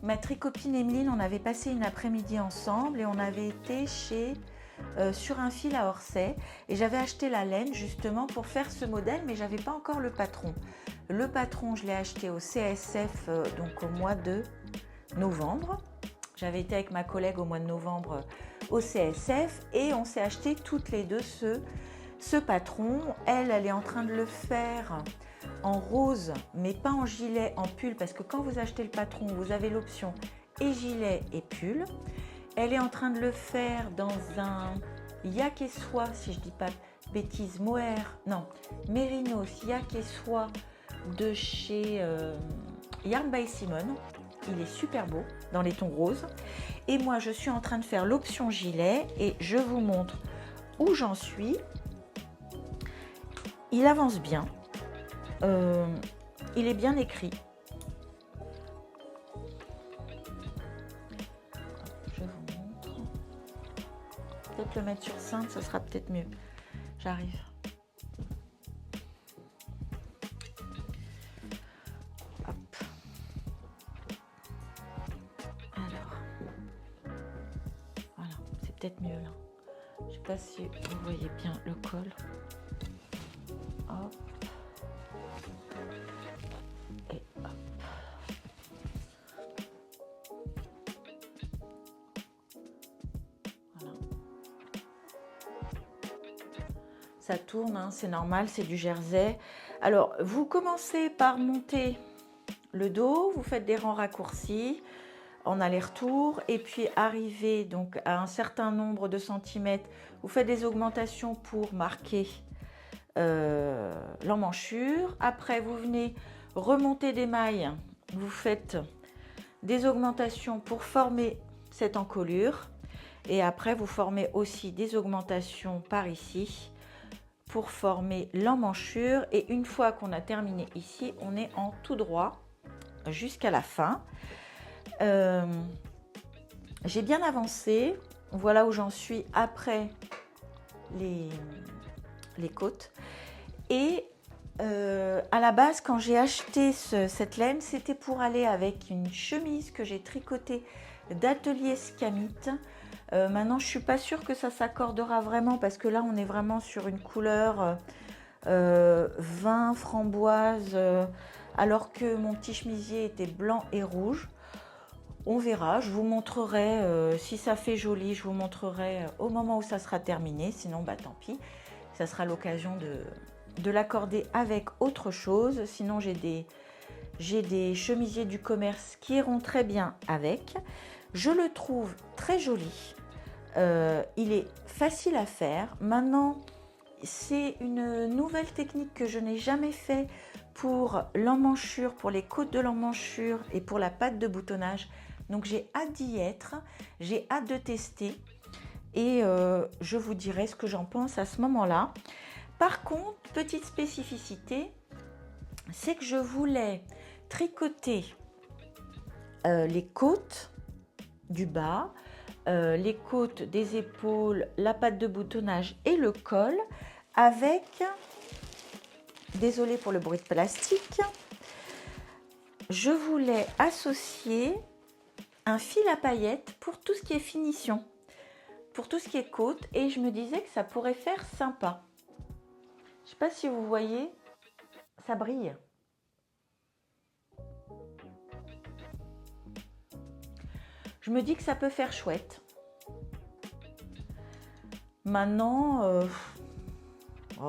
ma tricopine Emeline. On avait passé une après-midi ensemble et on avait été sur un fil à Orsay. Et j'avais acheté la laine justement pour faire ce modèle, mais j'avais pas encore le patron. Le patron, je l'ai acheté au CSF donc au mois de novembre. J'avais été avec ma collègue au mois de novembre au CSF et on s'est acheté toutes les deux ce patron. Elle est en train de le faire en rose, mais pas en gilet, en pull, parce que quand vous achetez le patron, vous avez l'option et gilet et pull. Elle est en train de le faire dans un yak et soie, si je dis pas de bêtises, mohair, non, mérinos, yak et soie de chez Yarn by Simone. Il est super beau dans les tons roses. Et moi, je suis en train de faire l'option gilet et je vous montre où j'en suis. Il avance bien. Il est bien écrit. Je vous montre. Peut-être le mettre sur cintre, ça sera peut-être mieux. J'arrive. Hop. peut-être mieux là. Je sais pas si vous voyez bien le col. Hop. Et hop. Voilà. Ça tourne, hein, c'est normal, c'est du jersey. Alors, vous commencez par monter le dos, vous faites des rangs raccourcis en aller-retour et puis arrivé donc à un certain nombre de centimètres, vous faites des augmentations pour marquer l'emmanchure. Après, vous venez remonter des mailles, vous faites des augmentations pour former cette encolure et après vous formez aussi des augmentations par ici pour former l'emmanchure et une fois qu'on a terminé ici, on est en tout droit jusqu'à la fin. J'ai bien avancé, voilà où j'en suis après les côtes. Et à la base, quand j'ai acheté cette laine, c'était pour aller avec une chemise que j'ai tricotée d'Atelier Scamite. Maintenant, je ne suis pas sûre que ça s'accordera vraiment parce que là, on est vraiment sur une couleur vin framboise, alors que mon petit chemisier était blanc et rouge. On verra, je vous montrerai si ça fait joli, je vous montrerai au moment où ça sera terminé, sinon bah tant pis, ça sera l'occasion de l'accorder avec autre chose. Sinon j'ai des chemisiers du commerce qui iront très bien avec. Je le trouve très joli, il est facile à faire. Maintenant, c'est une nouvelle technique que je n'ai jamais fait pour l'emmanchure, pour les côtes de l'emmanchure et pour la patte de boutonnage. Donc j'ai hâte d'y être, j'ai hâte de tester et je vous dirai ce que j'en pense à ce moment-là. Par contre, petite spécificité, c'est que je voulais tricoter les côtes du bas, les côtes des épaules, la patte de boutonnage et le col avec, désolée pour le bruit de plastique, je voulais associer un fil à paillettes pour tout ce qui est finition, pour tout ce qui est côte, et je me disais que ça pourrait faire sympa. Je ne sais pas si vous voyez, ça brille. Je me dis que ça peut faire chouette. Maintenant,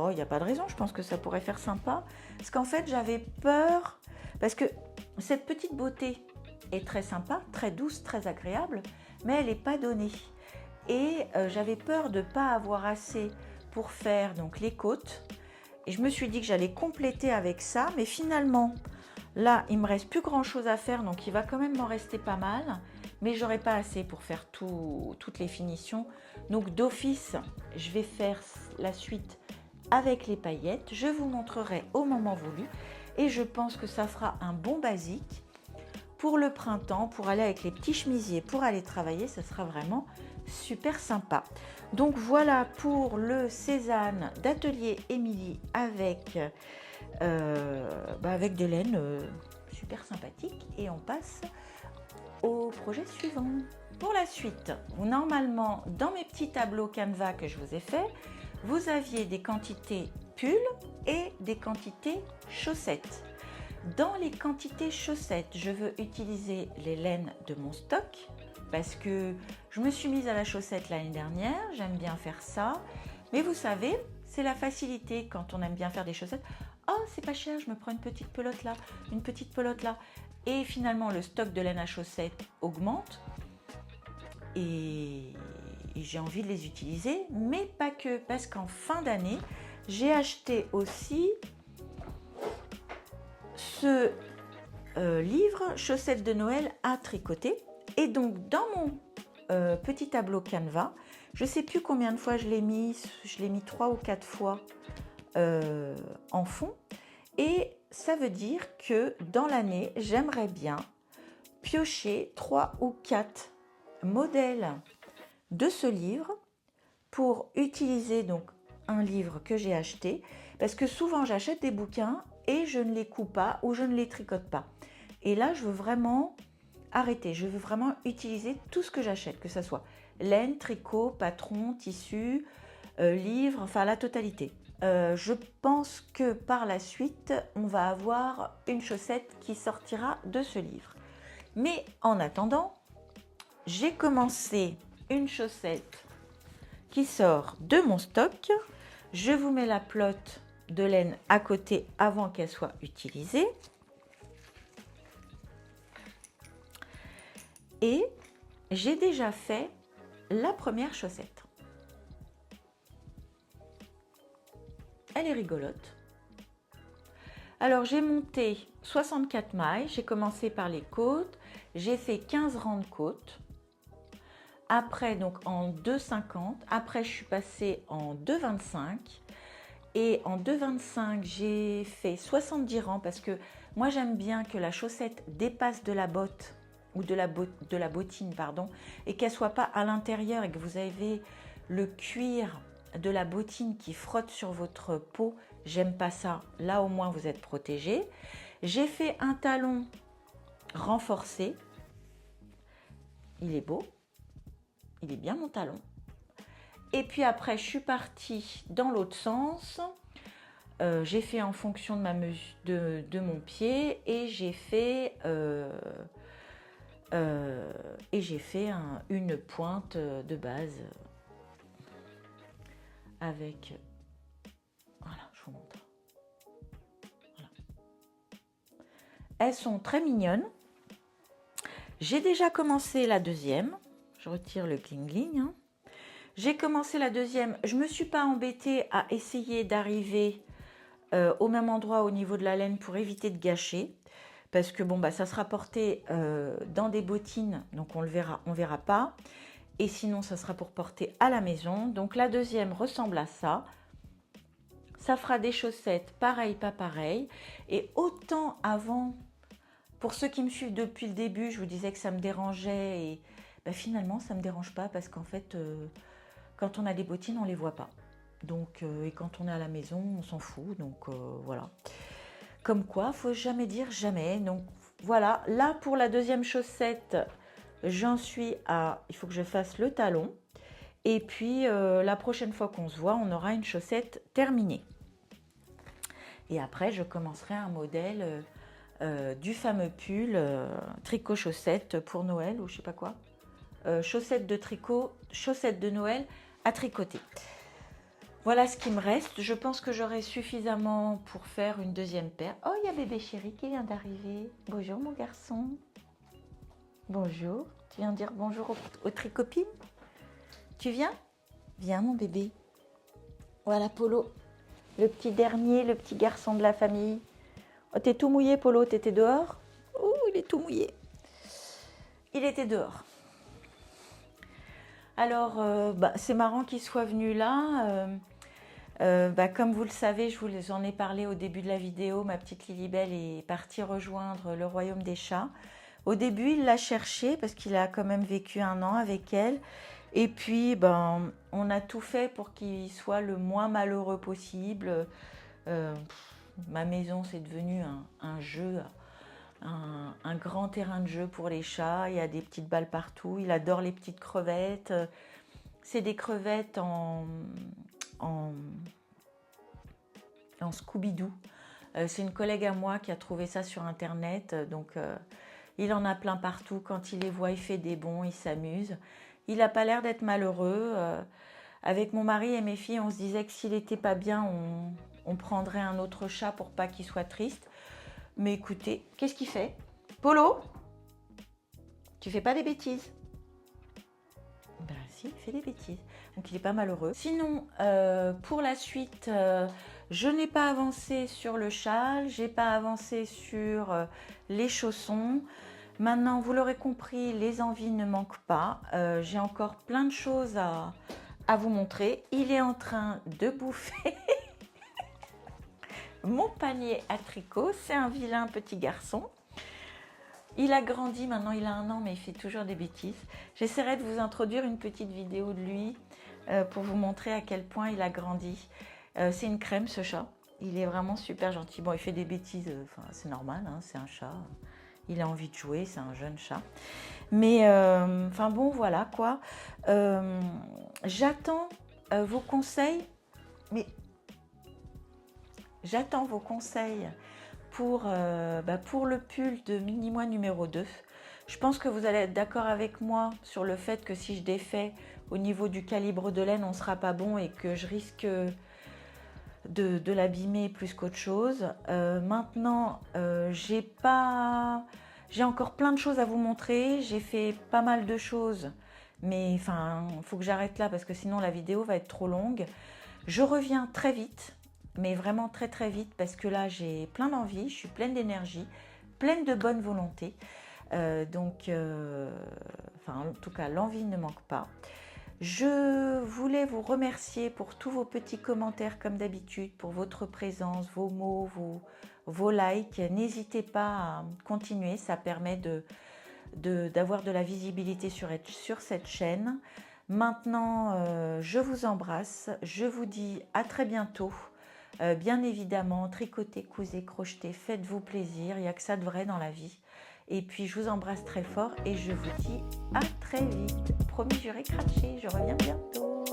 il n'y a pas de raison, je pense que ça pourrait faire sympa. Parce qu'en fait, j'avais peur, parce que cette petite beauté est très sympa, très douce, très agréable, mais elle n'est pas donnée. Et j'avais peur de ne pas avoir assez pour faire donc les côtes. Et je me suis dit que j'allais compléter avec ça, mais finalement, là, il ne me reste plus grand chose à faire, donc il va quand même m'en rester pas mal. Mais j'aurai pas assez pour faire toutes les finitions. Donc d'office, je vais faire la suite avec les paillettes. Je vous montrerai au moment voulu. Et je pense que ça fera un bon basique pour le printemps, pour aller avec les petits chemisiers, pour aller travailler. Ça sera vraiment super sympa. Donc voilà pour le Cézanne d'Atelier Émilie avec des laines super sympathiques. Et on passe au projet suivant. Pour la suite, normalement, dans mes petits tableaux Canva que je vous ai fait, vous aviez des quantités pulls et des quantités chaussettes. Dans les quantités chaussettes, je veux utiliser les laines de mon stock parce que je me suis mise à la chaussette l'année dernière, j'aime bien faire ça. Mais vous savez, c'est la facilité quand on aime bien faire des chaussettes. Oh, c'est pas cher, je me prends une petite pelote là, une petite pelote là. Et finalement, le stock de laine à chaussettes augmente et j'ai envie de les utiliser, mais pas que, parce qu'en fin d'année, j'ai acheté aussi ce livre Chaussettes de Noël à tricoter. Et donc, dans mon petit tableau Canva, je ne sais plus combien de fois je l'ai mis 3 ou 4 fois en fond. Et ça veut dire que dans l'année, j'aimerais bien piocher 3 ou 4 modèles de ce livre pour utiliser donc un livre que j'ai acheté. Parce que souvent, j'achète des bouquins et je ne les coupe pas ou je ne les tricote pas. Et là, je veux vraiment arrêter. Je veux vraiment utiliser tout ce que j'achète, que ce soit laine, tricot, patron, tissu, livre, enfin la totalité. Je pense que par la suite, on va avoir une chaussette qui sortira de ce livre. Mais en attendant, j'ai commencé une chaussette qui sort de mon stock. Je vous mets la pelote de laine à côté avant qu'elle soit utilisée. Et j'ai déjà fait la première chaussette. Elle est rigolote. Alors j'ai monté 64 mailles, j'ai commencé par les côtes, j'ai fait 15 rangs de côtes. Après donc en 2,50, après je suis passée en 2,25 et en 2,25 j'ai fait 70 rangs parce que moi j'aime bien que la chaussette dépasse de la botte ou de la bottine pardon, et qu'elle soit pas à l'intérieur et que vous avez le cuir de la bottine qui frotte sur votre peau. J'aime pas ça, là au moins vous êtes protégé. J'ai fait un talon renforcé, il est beau, il est bien mon talon. Et puis après je suis partie dans l'autre sens, j'ai fait en fonction de, de mon pied et j'ai fait une pointe de base avec, voilà, je vous montre. Voilà. Elles sont très mignonnes. J'ai déjà commencé la deuxième. Je retire le cling-cling. Hein. J'ai commencé la deuxième. Je ne me suis pas embêtée à essayer d'arriver au même endroit au niveau de la laine pour éviter de gâcher. Parce que bon, bah, ça sera porté dans des bottines, donc on verra pas. Et sinon, ça sera pour porter à la maison. Donc la deuxième ressemble à ça. Ça fera des chaussettes pareil, pas pareil. Et autant avant, pour ceux qui me suivent depuis le début, je vous disais que ça me dérangeait. Et bah, finalement, ça ne me dérange pas parce qu'en fait, quand on a des bottines, on ne les voit pas. Donc, et quand on est à la maison, on s'en fout. Donc voilà. Comme quoi, faut jamais dire jamais. Donc voilà, là pour la deuxième chaussette, j'en suis à... Il faut que je fasse le talon. Et puis la prochaine fois qu'on se voit, on aura une chaussette terminée. Et après, je commencerai un modèle du fameux pull tricot chaussette pour Noël ou je sais pas quoi. Chaussettes de tricot, chaussettes de Noël à tricoter. Voilà ce qui me reste. Je pense que j'aurai suffisamment pour faire une deuxième paire. Oh, il y a bébé chéri qui vient d'arriver. Bonjour mon garçon. Bonjour. Tu viens dire bonjour aux tricopines? Tu viens? Viens mon bébé. Voilà Polo. Le petit dernier, le petit garçon de la famille. Oh, t'es tout mouillé Polo, t'étais dehors? Oh, il est tout mouillé. Il était dehors. Alors, c'est marrant qu'il soit venu là. Comme vous le savez, je vous en ai parlé au début de la vidéo, ma petite Lilibelle est partie rejoindre le royaume des chats. Au début, il l'a cherchée parce qu'il a quand même vécu 1 an avec elle. Et puis, on a tout fait pour qu'il soit le moins malheureux possible. Ma maison, c'est devenu un jeu, un grand terrain de jeu pour les chats. Il y a des petites balles partout. Il adore les petites crevettes. C'est des crevettes en Scooby-Doo. C'est une collègue à moi qui a trouvé ça sur internet, donc il en a plein partout. Quand il les voit, il fait des bonds, il s'amuse. Il n'a pas l'air d'être malheureux. Avec mon mari et mes filles, on se disait que s'il n'était pas bien, on prendrait un autre chat pour pas qu'il soit triste. Mais écoutez, qu'est-ce qu'il fait? Polo, tu fais pas des bêtises? Ben si, il fait des bêtises. Donc il n'est pas malheureux. Sinon, pour la suite, je n'ai pas avancé sur le châle, j'ai pas avancé sur les chaussons. Maintenant, vous l'aurez compris, les envies ne manquent pas. J'ai encore plein de choses à vous montrer. Il est en train de bouffer mon panier à tricot. C'est un vilain petit garçon. Il a grandi, maintenant il a 1 an, mais il fait toujours des bêtises. J'essaierai de vous introduire une petite vidéo de lui pour vous montrer à quel point il a grandi. C'est une crème ce chat, il est vraiment super gentil. Bon, il fait des bêtises, c'est normal, hein, c'est un chat. Il a envie de jouer, c'est un jeune chat. Mais enfin bon, voilà quoi. J'attends vos conseils, mais j'attends vos conseils pour le pull de Mini-moi numéro 2. Je pense que vous allez être d'accord avec moi sur le fait que si je défais au niveau du calibre de laine, on ne sera pas bon et que je risque de l'abîmer plus qu'autre chose. Maintenant, j'ai encore plein de choses à vous montrer. J'ai fait pas mal de choses, mais enfin, il faut que j'arrête là parce que sinon la vidéo va être trop longue. Je reviens très vite, mais vraiment très très vite parce que là j'ai plein d'envie, je suis pleine d'énergie, pleine de bonne volonté. Enfin, en tout cas, l'envie ne manque pas. Je voulais vous remercier pour tous vos petits commentaires comme d'habitude, pour votre présence, vos mots, vos likes. N'hésitez pas à continuer, ça permet d'avoir de la visibilité sur cette chaîne. Maintenant, je vous embrasse, je vous dis à très bientôt. Bien évidemment, tricotez, cousez, crochetez, faites-vous plaisir, il n'y a que ça de vrai dans la vie. Et puis je vous embrasse très fort et je vous dis à très vite. Promis, juré, craché, je reviens bientôt.